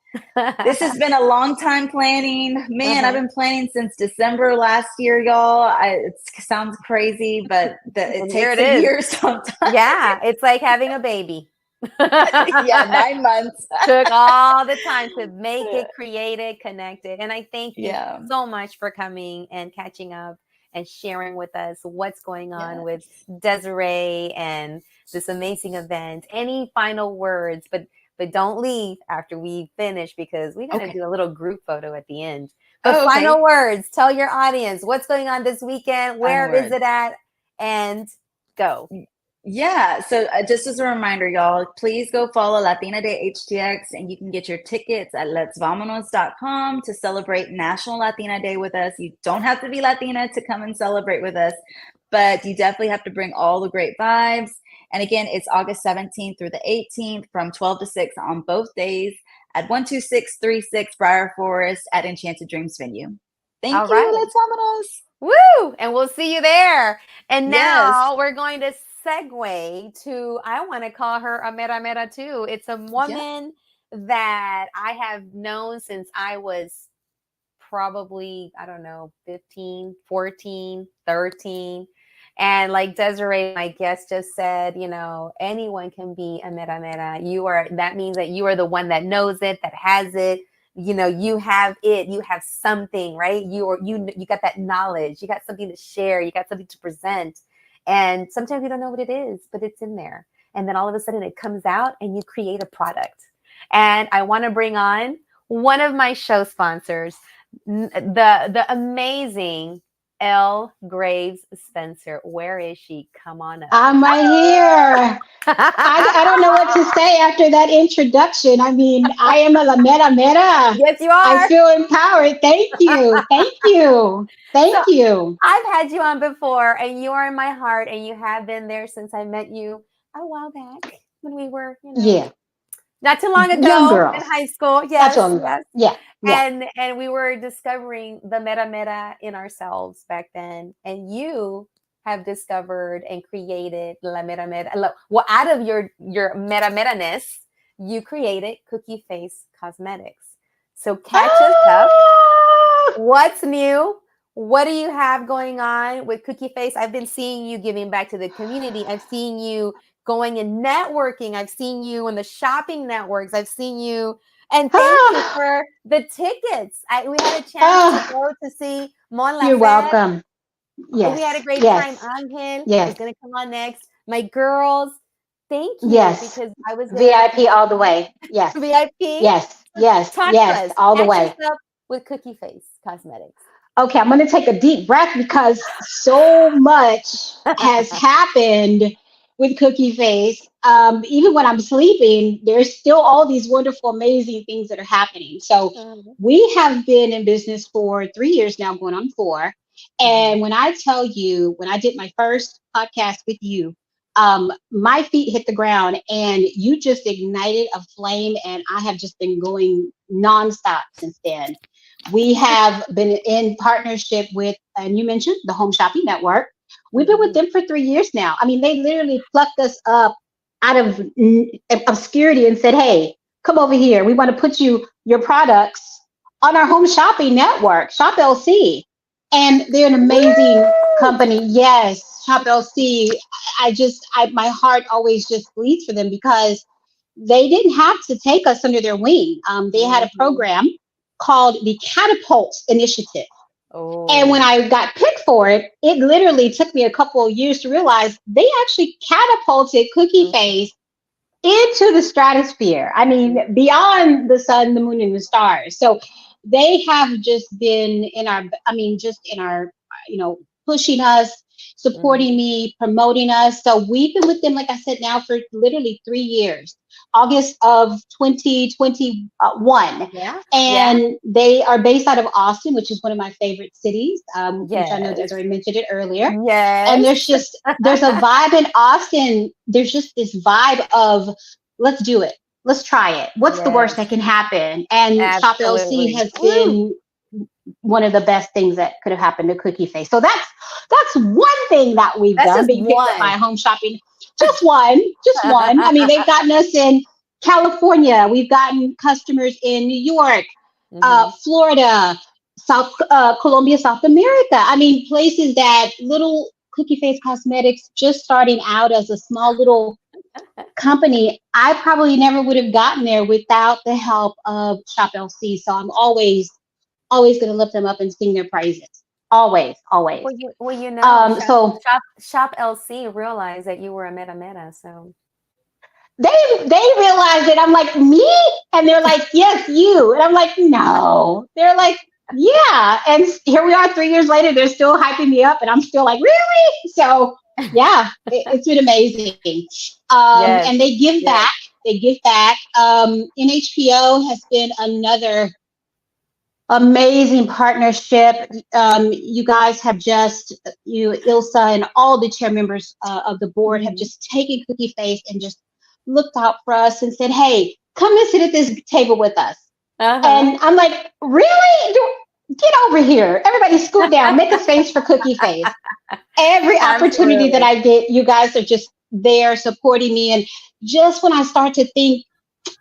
Speaker 3: This has been a long time planning. Man, I've been planning since December last year, y'all. It sounds crazy, but it takes a year sometimes.
Speaker 1: Yeah, it's like having a baby.
Speaker 3: 9 months.
Speaker 1: Took all the time to make it, create it, connect it. And I thank you so much for coming and catching up and sharing with us what's going on with Desiree and this amazing event. Any final words, but don't leave after we finish, because we got to do a little group photo at the end. But final words, tell your audience what's going on this weekend. Where is it at? And go.
Speaker 3: Yeah. So just as a reminder, y'all, please go follow Latina Day HTX, and you can get your tickets at letsvamonos.com to celebrate National Latina Day with us. You don't have to be Latina to come and celebrate with us, but you definitely have to bring all the great vibes. And again, it's August 17th through the 18th from 12 to 6 on both days at 12636 Briar Forest at Enchanted Dreams venue. Thank you. Let's Vamonos.
Speaker 1: Woo! And we'll see you there. And now we're going to segue to, I want to call her a Mera Mera too. It's a woman that I have known since I was probably, I don't know, 15, 14, 13. And like Desiree, my guest, just said, you know, anyone can be a Mera Mera. That means that you are the one that knows it, that has it. You know, you have it. You have something, right? You got that knowledge. You got something to share. You got something to present. And sometimes you don't know what it is, but it's in there. And then all of a sudden it comes out and you create a product. And I want to bring on one of my show sponsors, the amazing Elle Graves Spencer. Where is she? Come on up.
Speaker 4: I'm right here. I don't know what to say after that introduction. I mean, I am a La Mera Mera.
Speaker 1: Yes, you are.
Speaker 4: I feel empowered. Thank you. Thank you. Thank you.
Speaker 1: I've had you on before, and you are in my heart, and you have been there since I met you a while back when we were, not too long ago in high school. Yes.
Speaker 4: Yeah.
Speaker 1: And we were discovering the Mera Mera in ourselves back then. And you have discovered and created La Mera Mera. Well, out of your Mera Mera-ness, you created Cookie Face Cosmetics. So catch us up. What's new? What do you have going on with Cookie Face? I've been seeing you giving back to the community. I've seen you going and networking. I've seen you in the shopping networks. I've seen you. And thank you for the tickets. We had a chance to go to see Mon Laferte.
Speaker 4: You're welcome. Yes.
Speaker 1: We had a great time. Angel is going to come on next. My girls, thank you.
Speaker 4: Yes.
Speaker 1: Because I was there.
Speaker 4: VIP all the way. Yes.
Speaker 1: VIP?
Speaker 4: Yes. Yes. Yes. All the way.
Speaker 1: With Cookie Face Cosmetics.
Speaker 4: Okay, I'm going to take a deep breath because so much has happened with Cookie Face. Even when I'm sleeping, there's still all these wonderful, amazing things that are happening. So we have been in business for 3 years now, going on 4. And when I tell you, when I did my first podcast with you, my feet hit the ground and you just ignited a flame, and I have just been going nonstop since then. We have been in partnership with, and you mentioned the Home Shopping Network. We've been with them for 3 years now. I mean, they literally plucked us up out of obscurity and said, hey, come over here. We want to put your products on our Home Shopping Network, Shop LC. And they're an amazing company. Yes, Shop LC. My heart always just bleeds for them because they didn't have to take us under their wing. They had a program called the Catapults Initiative. And when I got picked for it, it literally took me a couple of years to realize they actually catapulted Cookie Face into the stratosphere. I mean, beyond the sun, the moon, and the stars. So they have just been in our, I mean, just in our, pushing us, supporting me, promoting us. So we've been with them, like I said, now for literally 3 years, August of 2021.
Speaker 1: Yeah.
Speaker 4: And they are based out of Austin, which is one of my favorite cities, which I know
Speaker 1: Yes.
Speaker 4: Desiree mentioned it earlier.
Speaker 1: Yes.
Speaker 4: And there's a vibe in Austin. There's just this vibe of, let's do it. Let's try it. What's the worst
Speaker 1: Yes.
Speaker 4: that can happen? And Shop LC
Speaker 1: Absolutely.
Speaker 4: has
Speaker 1: Woo.
Speaker 4: been one of the best things that could have happened to Cookie Face. So that's one thing that we've
Speaker 1: That's
Speaker 4: done,
Speaker 1: just
Speaker 4: being picked up
Speaker 1: one.
Speaker 4: by Home Shopping. Just one. Just one. I mean, they've gotten us in California. We've gotten customers in New York, Florida, South Colombia, South America. I mean, places that little Cookie Face Cosmetics, just starting out as a small little company, I probably never would have gotten there without the help of Shop LC. So I'm always going to lift them up and sing their praises. Always.
Speaker 1: Well,
Speaker 4: So
Speaker 1: Shop LC realized that you were a meta, so
Speaker 4: they realized it. I'm like, me? And they're like, yes, you. And I'm like, no. They're like, yeah. And here we are 3 years later. They're still hyping me up. And I'm still like, really? So, yeah, it's been amazing.
Speaker 1: Yes.
Speaker 4: And they give back. They give back. NHPO has been another amazing partnership. You guys have Ilsa and all the chair members of the board have just taken Cookie Face and just looked out for us and said, hey, come and sit at this table with us. And I'm like, really? Get over here. Everybody scoot down, make a space for Cookie Face. Every opportunity that I get, you guys are just there supporting me. And just when I start to think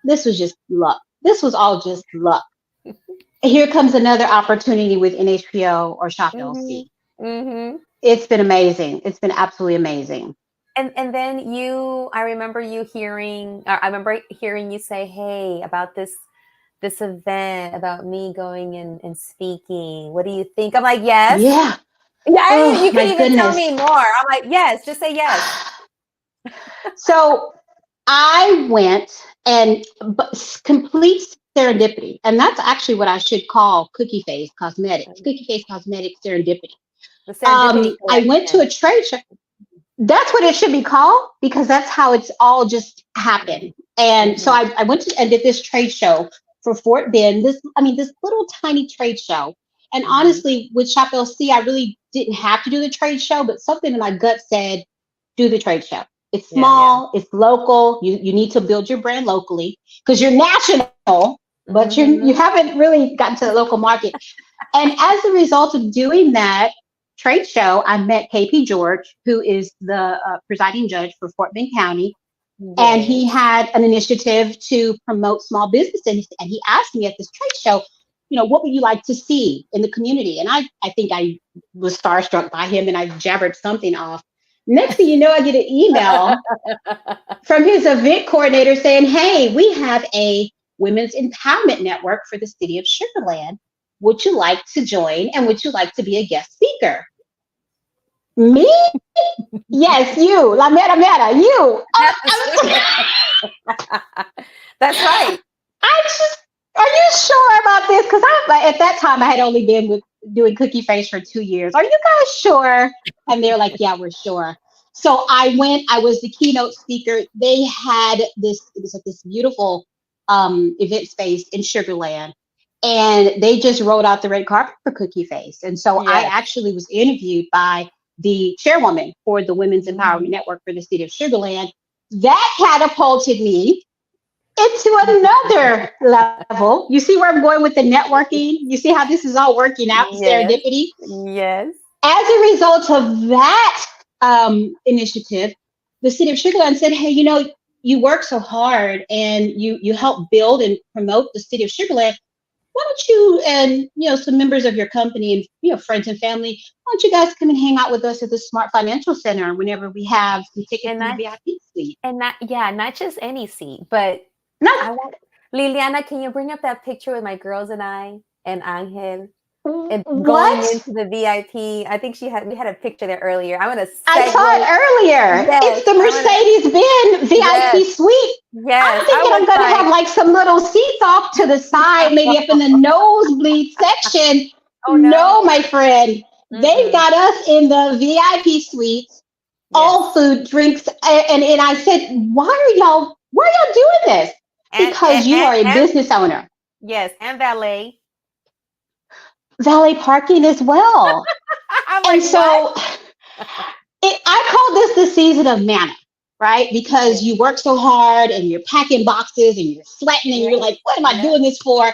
Speaker 4: this was just luck, this was all just luck, here comes another opportunity with NHPO or Shop LC. It's been amazing. It's been absolutely amazing.
Speaker 1: And then I remember hearing you say, hey, about this event, about me going and speaking. What do you think? I'm like, yes.
Speaker 4: Yeah.
Speaker 1: Yeah, you can even tell me more. I'm like, yes, just say yes.
Speaker 4: So I went and complete serendipity. And that's actually what I should call Cookie Face Cosmetics. Cookie Face Cosmetics Serendipity.
Speaker 1: The Serendipity
Speaker 4: I went to a trade show. That's what it should be called, because that's how it's all just happened. And so I went and did this trade show for Fort Bend. This little tiny trade show. And honestly, with Shop LC, I really didn't have to do the trade show, but something in my gut said, do the trade show. It's small, it's local. You need to build your brand locally because you're national, but you haven't really gotten to the local market. And as a result of doing that trade show, I met KP George, who is the presiding judge for Fort Bend County. And he had an initiative to promote small businesses. And he asked me at this trade show, what would you like to see in the community? And I think I was starstruck by him and I jabbered something off. Next thing you know, I get an email from his event coordinator saying, hey, we have a women's empowerment network for the city of Sugar Land. Would you like to join? And would you like to be a guest speaker? Me? Yes, you. La mera, you.
Speaker 1: That's right.
Speaker 4: Are you sure about this? Because at that time, I had only been doing Cookie Face for 2 years. Are you guys sure? And they're like, yeah, we're sure. So I went. I was the keynote speaker. They had this beautiful event space in Sugar Land. And they just rolled out the red carpet for Cookie Face. And so I actually was interviewed by the chairwoman for the Women's Empowerment Network for the city of Sugar Land. That catapulted me into another level. You see where I'm going with the networking? You see how this is all working out, serendipity?
Speaker 1: Yes.
Speaker 4: As a result of that initiative, the city of Sugar Land said, hey, you work so hard and you help build and promote the city of Sugar Land. Why don't you and some members of your company and friends and family, why don't you guys come and hang out with us at the Smart Financial Center whenever we have some tickets in the VIP suite?
Speaker 1: And not just any seat, but Liliana, can you bring up that picture with my girls and I and Angel? and going
Speaker 4: What?
Speaker 1: into the VIP. I think we had a picture there earlier. I'm gonna
Speaker 4: I saw it earlier.
Speaker 1: Yes,
Speaker 4: it's the Mercedes-Benz VIP suite.
Speaker 1: Yes,
Speaker 4: I'm thinking I'm going to have like some little seats off to the side, maybe up in the nosebleed section.
Speaker 1: Oh,
Speaker 4: no, my friend. They
Speaker 1: Mm-mm.
Speaker 4: got us in the VIP suites, all food, drinks. And I said, why are y'all doing this? Because you are a business owner.
Speaker 1: Yes, and valet.
Speaker 4: Valet parking as well.
Speaker 1: I'm
Speaker 4: and
Speaker 1: like,
Speaker 4: so I call this the season of manna, right? Because you work so hard and you're packing boxes and you're sweating and you're like, what am I doing this for?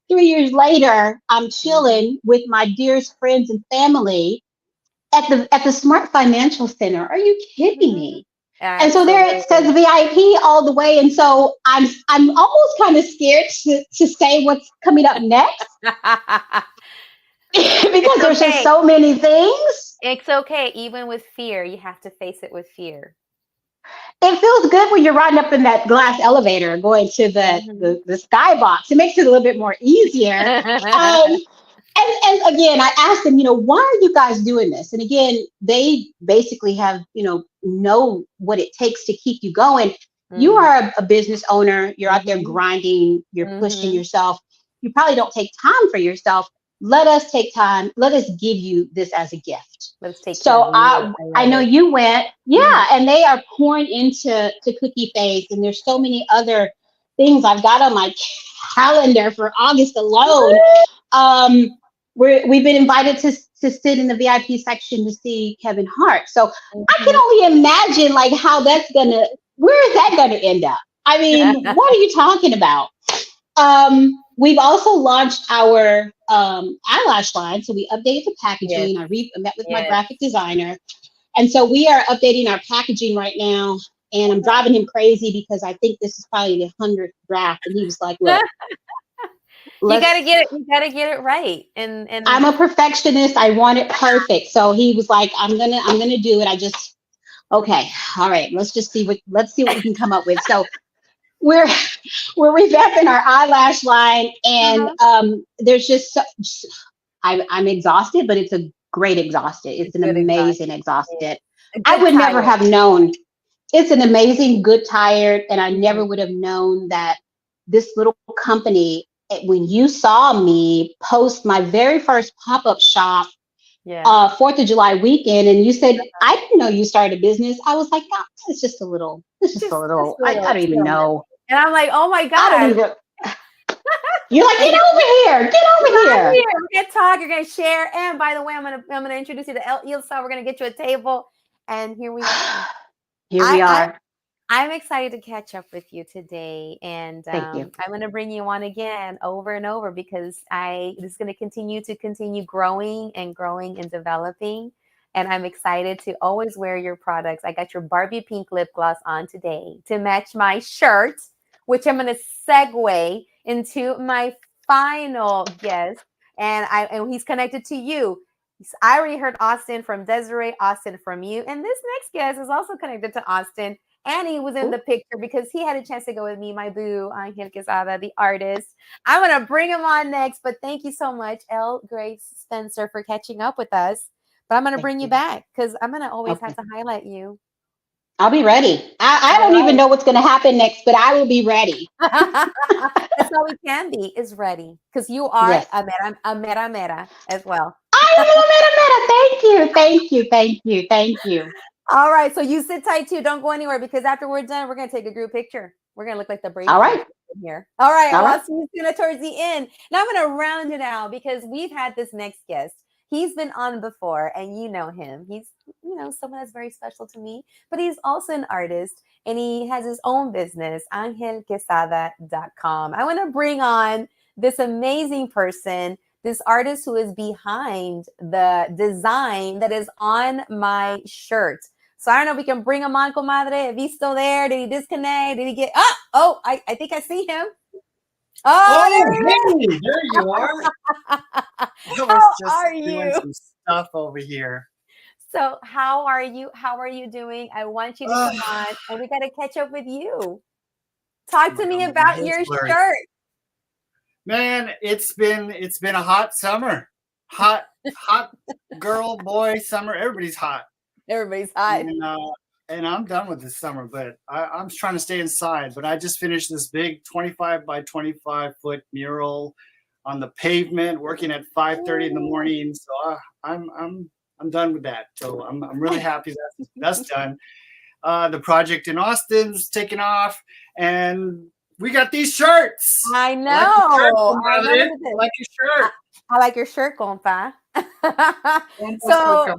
Speaker 4: 3 years later, I'm chilling with my dearest friends and family at the Smart Financial Center. Are you kidding me? And so there it says VIP all the way. And so I'm almost kind of scared to say what's coming up next. Because there's just so many things.
Speaker 1: It's okay. Even with fear, you have to face it with fear.
Speaker 4: It feels good when you're riding up in that glass elevator and going to the skybox. It makes it a little bit more easier. And again, I asked them, why are you guys doing this? And again, they basically have, know what it takes to keep you going. You are a business owner. You're out there grinding. You're pushing yourself. You probably don't take time for yourself. Let us take time. Let us give you this as a gift.
Speaker 1: Let's take
Speaker 4: so I know you went. And they are pouring into Cookie Face. And there's so many other things I've got on my calendar for August alone. We've been invited to sit in the VIP section to see Kevin Hart. So I can only imagine where is that gonna end up? I mean, what are you talking about? We've also launched our eyelash line. So we updated the packaging. I met with my graphic designer. And so we are updating our packaging right now. And I'm driving him crazy because I think this is probably the 100th draft. And he was like, look.
Speaker 1: You gotta get it right. And
Speaker 4: I'm a perfectionist. I want it perfect. So he was like, I'm gonna do it. Okay, all right. Let's see what we can come up with. So we're revamping our eyelash line, and there's just I'm exhausted, but it's a great exhausted. It's an amazing exhausted. I would never have known. It's an amazing good tired, and I never would have known that this little company. When you saw me post my very first pop-up shop, 4th of July weekend, and you said, I didn't know you started a business. I was like, no, it's just a little, I don't even know.
Speaker 1: And I'm like, oh my God.
Speaker 4: You're like, get over here.
Speaker 1: We're gonna talk, you're gonna share. And by the way, I'm gonna introduce you to El Ilsa. We're gonna get you a table. And here we are.
Speaker 4: Here we are.
Speaker 1: I'm excited to catch up with you today, and
Speaker 4: Thank you.
Speaker 1: I'm going to bring you on again over and over because this is going to continue growing and developing, and I'm excited to always wear your products. I got your Barbie pink lip gloss on today to match my shirt, which I'm going to segue into my final guest, and he's connected to you. I already heard Austin from Desiree, Austin from you, and this next guest is also connected to Austin. And he was in the picture because he had a chance to go with me, my boo, Angel Quesada, the artist. I'm going to bring him on next, but thank you so much, L. Grace Spencer, for catching up with us. But I'm going to bring you back because I'm going to always have to highlight you.
Speaker 4: I'll be ready. I don't even know what's going to happen next, but I will be ready.
Speaker 1: That's all we can be, is ready. Because you are a mera as well.
Speaker 4: I am a mera. Thank you.
Speaker 1: All right, so you sit tight too. Don't go anywhere because after we're done, we're gonna take a group picture. We're gonna look like the Brady.
Speaker 4: All right.
Speaker 1: Here. All right. I'll see you soon towards the end. Now I'm gonna round it out because we've had this next guest. He's been on before, and you know him. He's someone that's very special to me. But he's also an artist, and he has his own business, angelquesada.com. I want to bring on this amazing person. This artist who is behind the design that is on my shirt. So I don't know if we can bring him on, comadre. If he's still there, did he disconnect? Did he get? I think I see him.
Speaker 5: Hey, there you are. I was just doing some stuff over here.
Speaker 1: So how are you? How are you doing? I want you to come on, and we got to catch up with you. Talk to me about your shirt.
Speaker 5: Man, it's been a hot summer. hot girl, boy, summer. Everybody's hot.
Speaker 1: Everybody's hot.
Speaker 5: And I'm done with this summer, but I'm trying to stay inside. But I just finished this big 25 by 25 foot mural on the pavement, working at 5:30 in the morning. So I'm done with that. So I'm really happy that's done. The project in Austin's taking off, and we got these shirts.
Speaker 1: I know.
Speaker 5: I like your shirt.
Speaker 1: I like your shirt, compa. So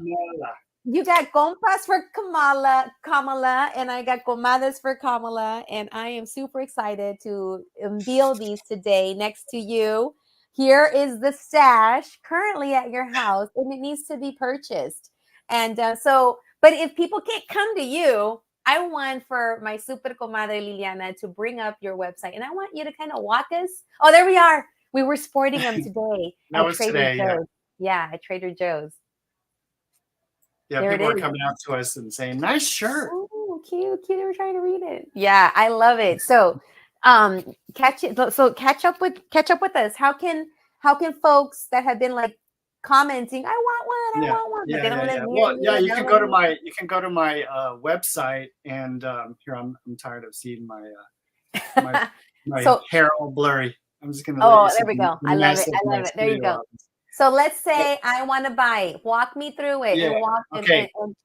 Speaker 1: you got compas for Kamala, and I got comadres for Kamala, and I am super excited to unveil these today next to you. Here is the stash currently at your house, and it needs to be purchased. And but if people can't come to you, I want for my super comadre Liliana to bring up your website, and I want you to kind of walk us. Oh, there we are. We were sporting them today at Trader Joe's. Yeah, at Trader Joe's.
Speaker 5: Yeah,
Speaker 1: there
Speaker 5: people are coming out to us and saying, "Nice shirt."
Speaker 1: Oh, cute. They were trying to read it. Yeah, I love it. So, catch up with us. How can folks that have been like commenting, I want one, I want one, but they don't live near
Speaker 5: you can go to my website, and here I'm tired of seeing my hair all blurry. I'm just gonna.
Speaker 1: Oh, there we go. I love it. There you go. So let's say I want to buy it. Walk me through it.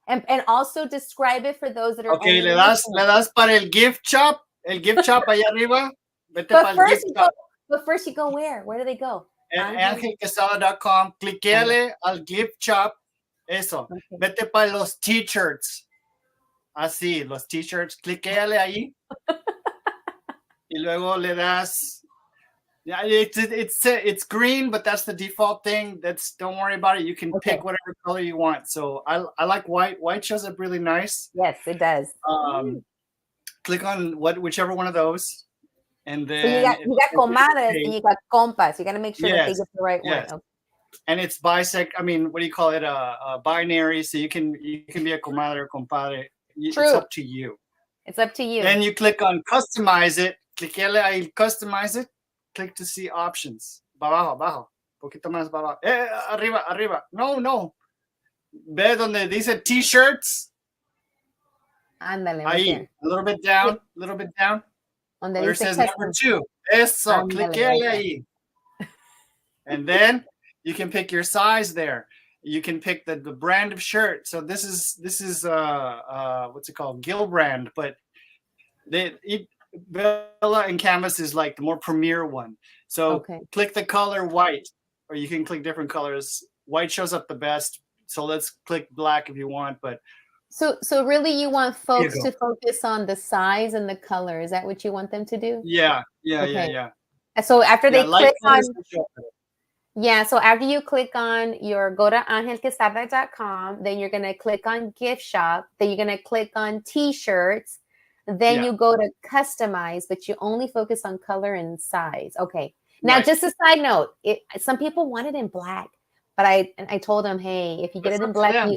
Speaker 1: And and also describe it for those that are.
Speaker 5: Okay, le das para el gift shop. El gift shop allá arriba.
Speaker 1: But first you go where? Where do they go?
Speaker 5: AngelQuesada.com. Cliquele al gift shop. Eso. Okay. Vete para los t-shirts. Así, los t-shirts. Cliquele ahí. Y luego le das. Yeah, it's green, but that's the default thing. Don't worry about it. You can pick whatever color you want. So I like white. White shows up really nice.
Speaker 1: Yes, it does.
Speaker 5: Click on whichever one of those, and then
Speaker 1: you got comadres and you got compas. You got to make sure that they get the right one. Okay.
Speaker 5: And it's what do you call it? Binary. So you can be a comadre or compadre.
Speaker 1: True.
Speaker 5: It's up to you.
Speaker 1: It's up to you.
Speaker 5: Then you click on customize it. Cliquele ahí, customize it. Click to see options. Abajo. Poquito más abajo. Arriba. No. Ve donde dice t-shirts.
Speaker 1: Ándale.
Speaker 5: Ahí. A little bit down. Where it says number 2. Eso. Cliquele ahí. And then you can pick your size there. You can pick the brand of shirt. So this is what's it called? Gill brand, but Bella and Canvas is like the more premier one. So click the color white, or you can click different colors. White shows up the best. So let's click black if you want. But
Speaker 1: so really, you want folks to focus on the size and the color. Is that what you want them to do?
Speaker 5: Yeah.
Speaker 1: So after they click on. Yeah, so after you click on go to angelquesada.com, then you're going to click on gift shop, then you're going to click on t-shirts, then you go to customize, but you only focus on color and size. Okay. Now, just a side note, some people want it in black, but I told them, hey, if you get it in black,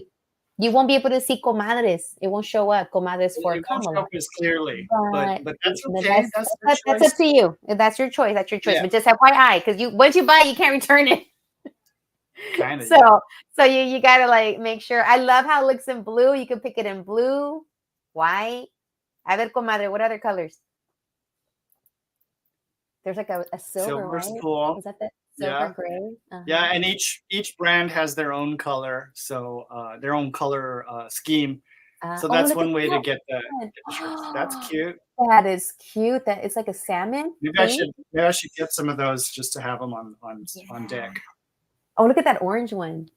Speaker 1: you won't be able to see comadres. It won't show up comadres for Kamala.
Speaker 5: It won't show up as clearly, but that's okay. That's
Speaker 1: up to you. That's your choice. Yeah. But just FYI, because once you buy it, you can't return it.
Speaker 5: Kind of.
Speaker 1: So you gotta like make sure. I love how it looks in blue. You can pick it in blue, white. A ver, comadre, what other colors? There's like a silver,
Speaker 5: Silver's
Speaker 1: right?
Speaker 5: cool.
Speaker 1: Is that the silver gray? Uh-huh.
Speaker 5: Yeah, and each brand has their own color, so their own color scheme. So that's one way to get the shirts. That's cute.
Speaker 1: That is cute. That it's like a salmon.
Speaker 5: Maybe I should get some of those just to have them on deck.
Speaker 1: Oh, look at that orange one.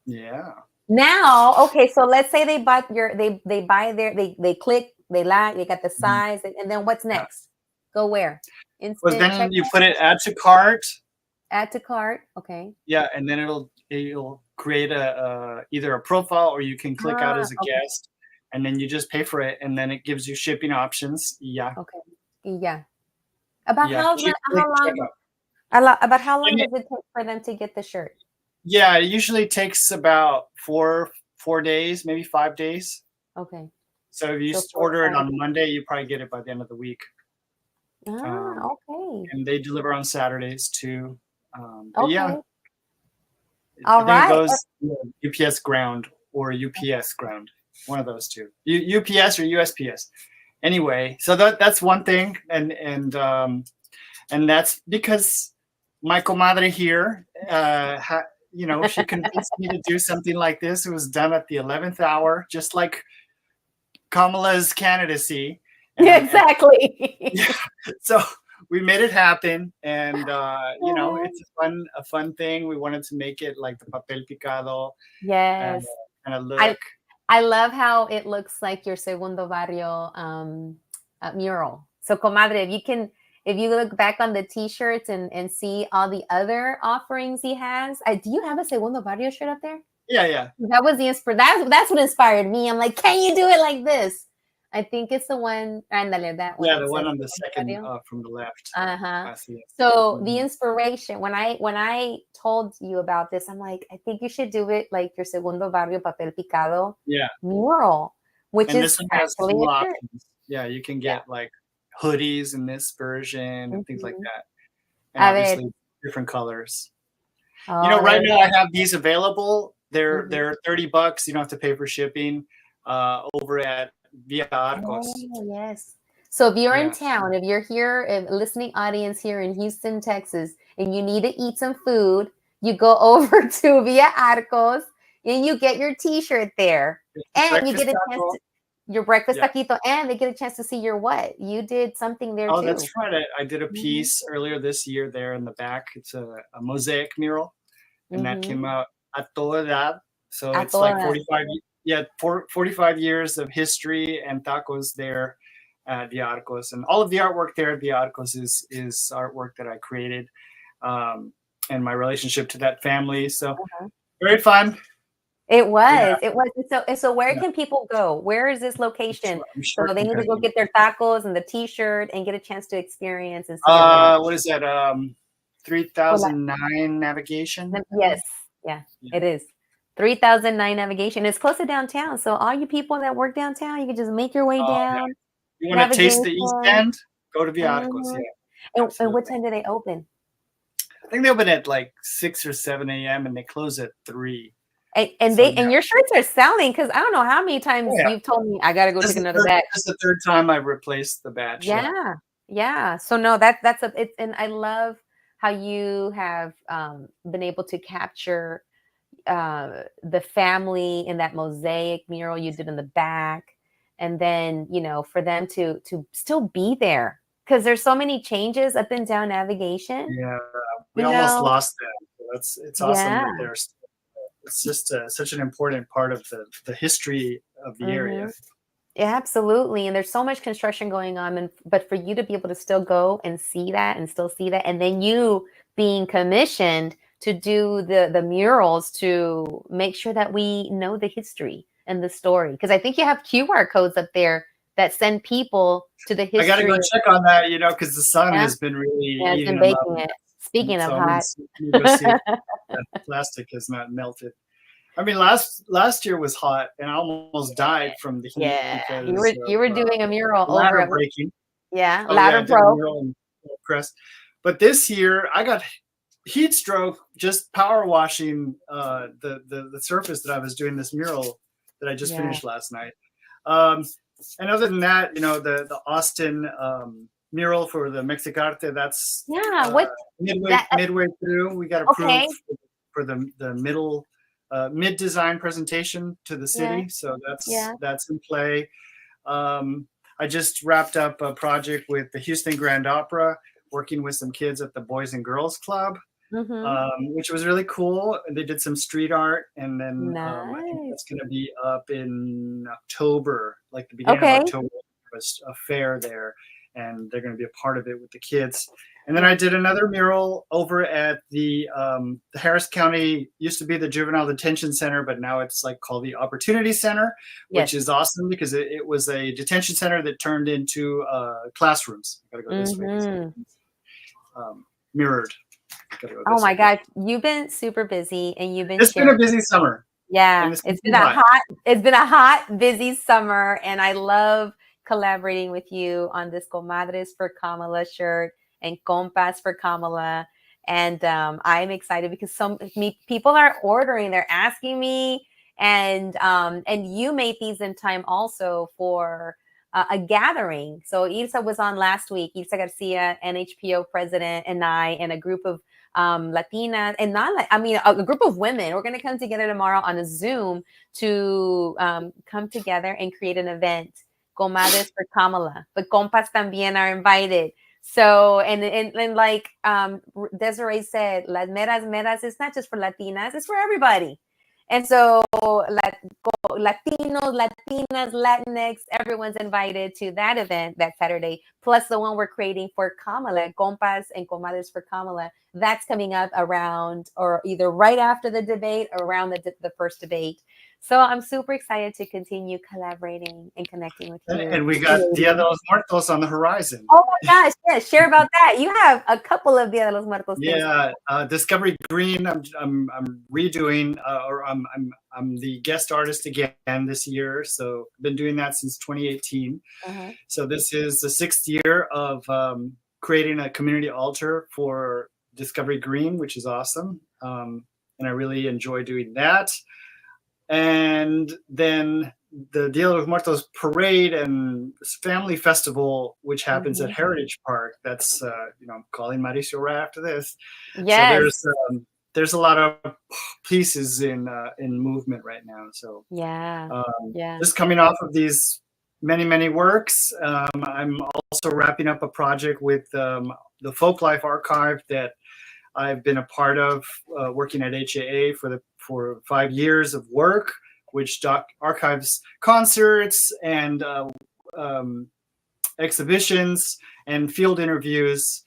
Speaker 5: Yeah.
Speaker 1: Now, okay, so let's say they bought they buy they click, they like, they got the size, and then what's next? Go where?
Speaker 5: Well, then you put it add to cart.
Speaker 1: Add to cart. Okay.
Speaker 5: Yeah, and then it'll create either a profile, or you can click out as a guest, and then you just pay for it, and then it gives you shipping options. Yeah.
Speaker 1: Okay. Yeah. About how long does it take for them to get the shirt?
Speaker 5: Yeah, it usually takes about 4 days, maybe 5 days.
Speaker 1: Okay.
Speaker 5: So if you order it on Monday, you probably get it by the end of the week.
Speaker 1: Okay.
Speaker 5: And they deliver on Saturdays too.
Speaker 1: Okay.
Speaker 5: Yeah.
Speaker 1: All
Speaker 5: I think
Speaker 1: right.
Speaker 5: it goes UPS ground or UPS ground, one of those two, UPS or USPS. Anyway, so that's one thing, and that's because my comadre here, she convinced me to do something like this. It was done at the 11th hour, just like Kamala's candidacy.
Speaker 1: Exactly.
Speaker 5: So we made it happen, and it's a fun thing. We wanted to make it like the papel picado.
Speaker 1: Yes.
Speaker 5: And a look.
Speaker 1: I love how it looks like your Segundo Barrio mural. So, comadre, if you look back on the T-shirts and see all the other offerings he has, do you have a Segundo Barrio shirt up there?
Speaker 5: Yeah.
Speaker 1: That was that's what inspired me. I'm like, can you do it like this? I think it's the one. Andale, that one.
Speaker 5: Yeah, the one on the second from the left.
Speaker 1: So the inspiration, when I told you about this, I'm like, I think you should do it like your Segundo Barrio papel picado mural, which
Speaker 5: and
Speaker 1: is
Speaker 5: this one has
Speaker 1: actually
Speaker 5: cool
Speaker 1: a shirt.
Speaker 5: options. Yeah, you can get like hoodies in this version and things like that, and obviously different colors. Right now I have these available. They're $30. You don't have to pay for shipping. Over at Via Arcos.
Speaker 1: Oh, yes. So if you're in town, if you're here, listening audience here in Houston, Texas, and you need to eat some food, you go over to Via Arcos and you get your T-shirt there, and you get a chance to your breakfast taquito, and they get a chance to see your what you did something there too.
Speaker 5: Oh, that's right. I did a piece earlier this year there in the back. It's a mosaic mural, and that came out a toda edad. So it's like 45. Yeah, 45 years of history and tacos there at the Arcos, and all of the artwork there at the Arcos is artwork that I created, and my relationship to that family. So very fun.
Speaker 1: It was. So where can people go? Where is this location? So they need to go get their tacos and the T-shirt and get a chance to experience and see.
Speaker 5: What is that? 3009 navigation.
Speaker 1: Yes. Yeah, it is. 3009 navigation. It's close to downtown. So all you people that work downtown, you can just make your way down.
Speaker 5: You want to taste the East End? Go to Via Arcos.
Speaker 1: And what time do they open?
Speaker 5: I think they open at like 6 or 7 a.m. and they close at 3.
Speaker 1: And your shirts are selling, because I don't know how many times you've told me I gotta go take another batch.
Speaker 5: This is the third time I've replaced the batch.
Speaker 1: Yeah. So no, that's and I love how you have been able to capture the family in that mosaic mural you did in the back, and then for them to still be there, because there's so many changes up and down navigation.
Speaker 5: We almost lost that. It's awesome that there's it's just such an important part of the history of the area.
Speaker 1: Yeah, absolutely. And there's so much construction going on, but for you to be able to still go and see that and still see that, and then you being commissioned to do the murals to make sure that we know the history and the story. Because I think you have QR codes up there that send people to the history.
Speaker 5: I got to go check on that, because the sun has been really eating them up.
Speaker 1: It. Speaking of hot.
Speaker 5: That plastic has not melted. I mean, last year was hot, and I almost died from the heat.
Speaker 1: Yeah,
Speaker 5: because
Speaker 1: you were doing a mural
Speaker 5: ladder
Speaker 1: over
Speaker 5: breaking.
Speaker 1: Yeah, ladder broke.
Speaker 5: But this year, I got heat stroke just power washing the surface that I was doing this mural that I just finished last night. And other than that, the Austin mural for the Mexicarte, that's midway through. We got approved for the middle mid design presentation to the city, so that's in play. I just wrapped up a project with the Houston Grand Opera, working with some kids at the Boys and Girls Club, which was really cool. They did some street art, and then I think that's going to be up in October, like the beginning of October. There was a fair there, and they're going to be a part of it with the kids. And then I did another mural over at the Harris County, used to be the Juvenile Detention Center, but now it's called the Opportunity Center, which is awesome because it was a detention center that turned into classrooms. I gotta go this way. Mirrored.
Speaker 1: Oh my God, you've been super busy, and you've been.
Speaker 5: It's been a busy summer.
Speaker 1: Yeah, it's been a hot, busy summer, and I love collaborating with you on this Comadres for Kamala shirt and Compas for Kamala. And I'm excited because people are ordering, they're asking me, and you made these in time also for a gathering. So Ilsa was on last week, Ilsa Garcia, NHPO president, and I, and a group of Latinas, and a group of women. We're going to come together tomorrow on a Zoom to come together and create an event, Comadres for Kamala. But compas también are invited. So, and like Desiree said, Las Meras, it's not just for Latinas, it's for everybody. And so Latinos, Latinas, Latinx, everyone's invited to that event that Saturday, plus the one we're creating for Kamala, Compas and Comadres for Kamala. That's coming up around, or either right after the debate or around the first debate. So I'm super excited to continue collaborating and connecting with you.
Speaker 5: And we got Dia de los Muertos on the horizon.
Speaker 1: Oh my gosh, yeah, share about that. You have a couple of Dia de los Muertos things.
Speaker 5: Yeah, Discovery Green, I'm redoing, or I'm the guest artist again this year. So I've been doing that since 2018. So this is the 6th year of creating a community altar for Discovery Green, which is awesome. And I really enjoy doing that. And then the Dia de los Muertos parade and family festival, which happens at Heritage Park. That's I'm calling Mauricio right after this.
Speaker 1: Yes.
Speaker 5: So there's a lot of pieces in movement right now. So just coming off of these many works, I'm also wrapping up a project with the Folklife Archive that I've been a part of, working at HAA for 5 years of work, which archives concerts and exhibitions and field interviews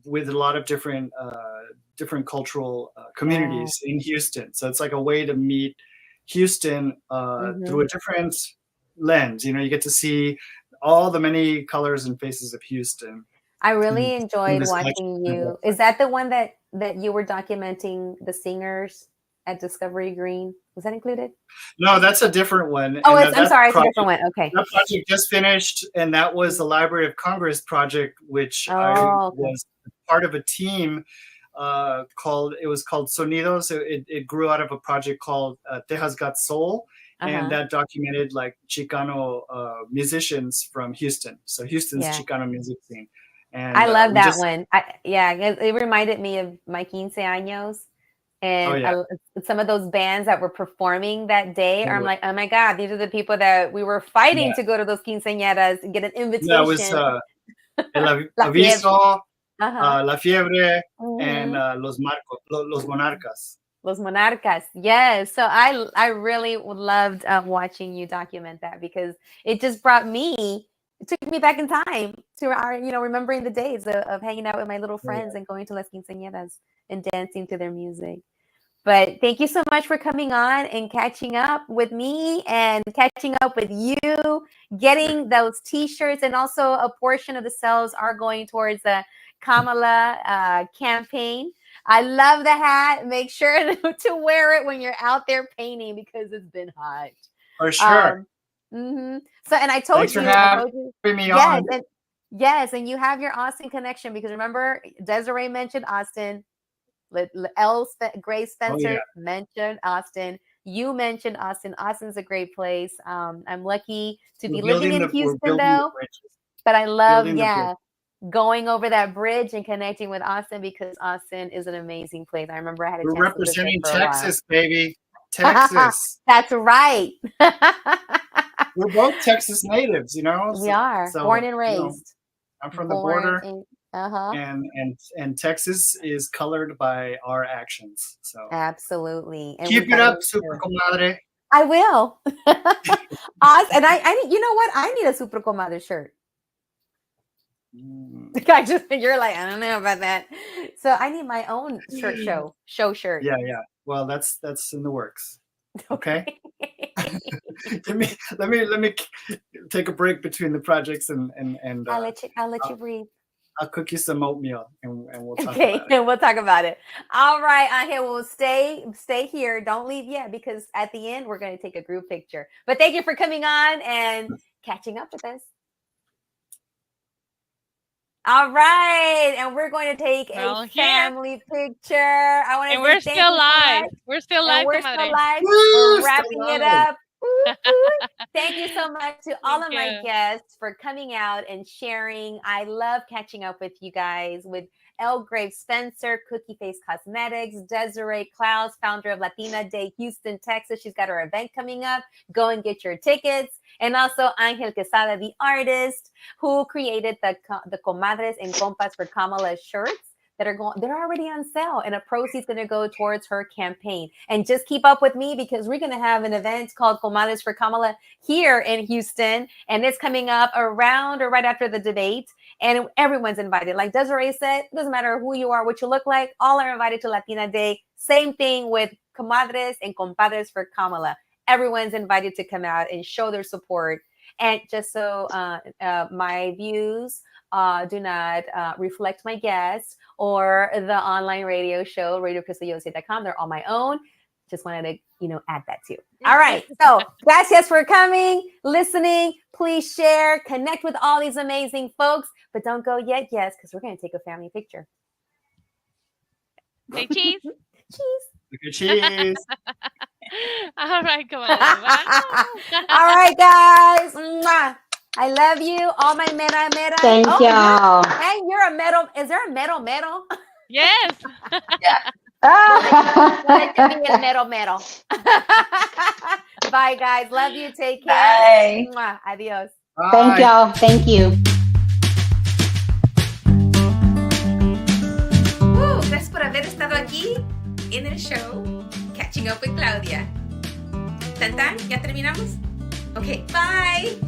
Speaker 5: with a lot of different cultural communities in Houston. So it's like a way to meet Houston through a different lens. You get to see all the many colors and faces of Houston.
Speaker 1: I really enjoyed watching you. Is that the one that you were documenting the singers at Discovery Green? Was that included?
Speaker 5: No, that's a different one.
Speaker 1: Oh, I'm sorry, it's a different one. Okay.
Speaker 5: That project just finished, and that was the Library of Congress project, which I was part of a team called Sonidos. It grew out of a project called Tejas Got Soul, and that documented like Chicano musicians from Houston. So Houston's Chicano music scene. And
Speaker 1: I love that one. It reminded me of my Quince Años. And some of those bands that were performing that day, I'm like, oh my God, these are the people that we were fighting to go to those quinceañeras and get an invitation.
Speaker 5: That was El Aviso, La Fiebre, and Los Monarcas.
Speaker 1: Los Monarcas, yes. So I really loved watching you document that, because it just it took me back in time to our, remembering the days of hanging out with my little friends and going to las quinceañeras and dancing to their music. But thank you so much for coming on and catching up with me and catching up with you, getting those T-shirts, and also a portion of the sales are going towards the Kamala campaign. I love the hat. Make sure to wear it when you're out there painting, because it's been hot.
Speaker 5: For sure.
Speaker 1: So, and I told
Speaker 5: Thanks
Speaker 1: you,
Speaker 5: for having me on.
Speaker 1: And you have your Austin connection, because remember, Desiree mentioned Austin. Grace Spencer mentioned Austin. You mentioned Austin. Austin's a great place. I'm lucky to be living in Houston, though. But I love, going over that bridge and connecting with Austin, because Austin is an amazing place. I remember I had a chance
Speaker 5: to representing Texas, baby. Texas.
Speaker 1: That's right.
Speaker 5: We're both Texas natives,
Speaker 1: We are born and raised.
Speaker 5: I'm from the border. And Texas is colored by our actions. So
Speaker 1: absolutely. And
Speaker 5: keep it up, super comadre.
Speaker 1: I will. And I you know what? I need a super comadre shirt. You're like, I don't know about that. So I need my own show shirt.
Speaker 5: Yeah. Well, that's in the works. Okay. let me take a break between the projects and
Speaker 1: I'll let you breathe.
Speaker 5: I'll cook you some oatmeal and we'll talk about it.
Speaker 1: And we'll talk about it. All right, Angel, we'll stay here. Don't leave yet, because at the end we're going to take a group picture. But thank you for coming on and catching up with us. All right, and we're going to take
Speaker 2: We're all
Speaker 1: a
Speaker 2: here.
Speaker 1: family picture. I want to
Speaker 2: And
Speaker 1: say
Speaker 2: we're
Speaker 1: thank
Speaker 2: still
Speaker 1: you so
Speaker 2: live.
Speaker 1: much.
Speaker 2: We're still
Speaker 1: And
Speaker 2: live,
Speaker 1: we're
Speaker 2: comadre.
Speaker 1: still live.
Speaker 5: Woo,
Speaker 1: We're
Speaker 5: still
Speaker 1: wrapping it
Speaker 5: live.
Speaker 1: up. Woo, woo. Thank you so much to all
Speaker 2: Thank
Speaker 1: of my
Speaker 2: you.
Speaker 1: guests for coming out and sharing. I love catching up with you guys, with Elgrave Spencer, Cookie Face Cosmetics, Desiree Clouds, founder of Latina Day Houston, Texas. She's got her event coming up. Go and get your tickets. And also Angel Quesada, the artist who created the Comadres and Compas for Kamala shirts that are going, they're already on sale, and a proceed's going to go towards her campaign. And just keep up with me because we're going to have an event called Comadres for Kamala here in Houston, and it's coming up around or right after the debate. And everyone's invited. Like Desiree said, it doesn't matter who you are, what you look like, all are invited to Latina Day. Same thing with Comadres and Compadres for Kamala. Everyone's invited to come out and show their support. And just so my views do not reflect my guests or the online radio show, RadioCrystalUSA.com. They're all my own. Just wanted to, add that too. All right. So gracias for coming, listening. Please share, connect with all these amazing folks, but don't go yet, yes, because we're going to take a family picture.
Speaker 2: Say cheese.
Speaker 1: Cheese.
Speaker 5: Cheese.
Speaker 2: All right, comadre.
Speaker 1: All right, guys. Mwah. I love you. All my mera.
Speaker 4: Thank y'all.
Speaker 1: And you're a metal. Is there a metal?
Speaker 2: Yes.
Speaker 1: Let me be a metal. Bye, guys. Love you. Take care.
Speaker 3: Bye.
Speaker 1: Mwah. Adios.
Speaker 4: Thank y'all. Thank you.
Speaker 1: Gracias por haber estado aquí en el show Catching Up with Claudia. ¿Tan? ¿Ya terminamos? Ok, bye.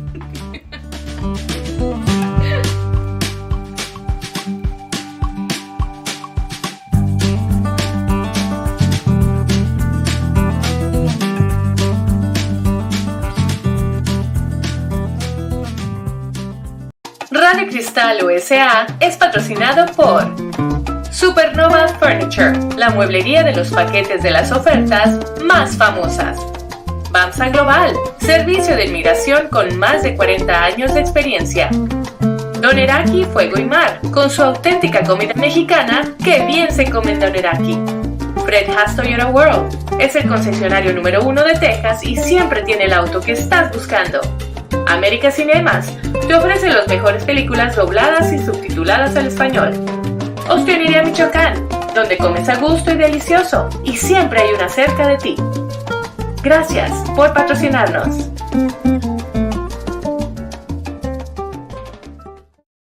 Speaker 6: Radio Cristal USA es patrocinado por Supernova Furniture, la mueblería de los paquetes de las ofertas más famosas. BAMSA Global, servicio de inmigración con más de 40 años de experiencia. Doneraki Fuego y Mar, con su auténtica comida mexicana que bien se come en Doneraki. Fred Haas Toyota World, es el concesionario número 1 de Texas y siempre tiene el auto que estás buscando. América Cinemas, te ofrece las mejores películas dobladas y subtituladas al español. Ostionería Michoacán, donde comes a gusto y delicioso, y siempre hay una cerca de ti. Gracias por patrocinarnos.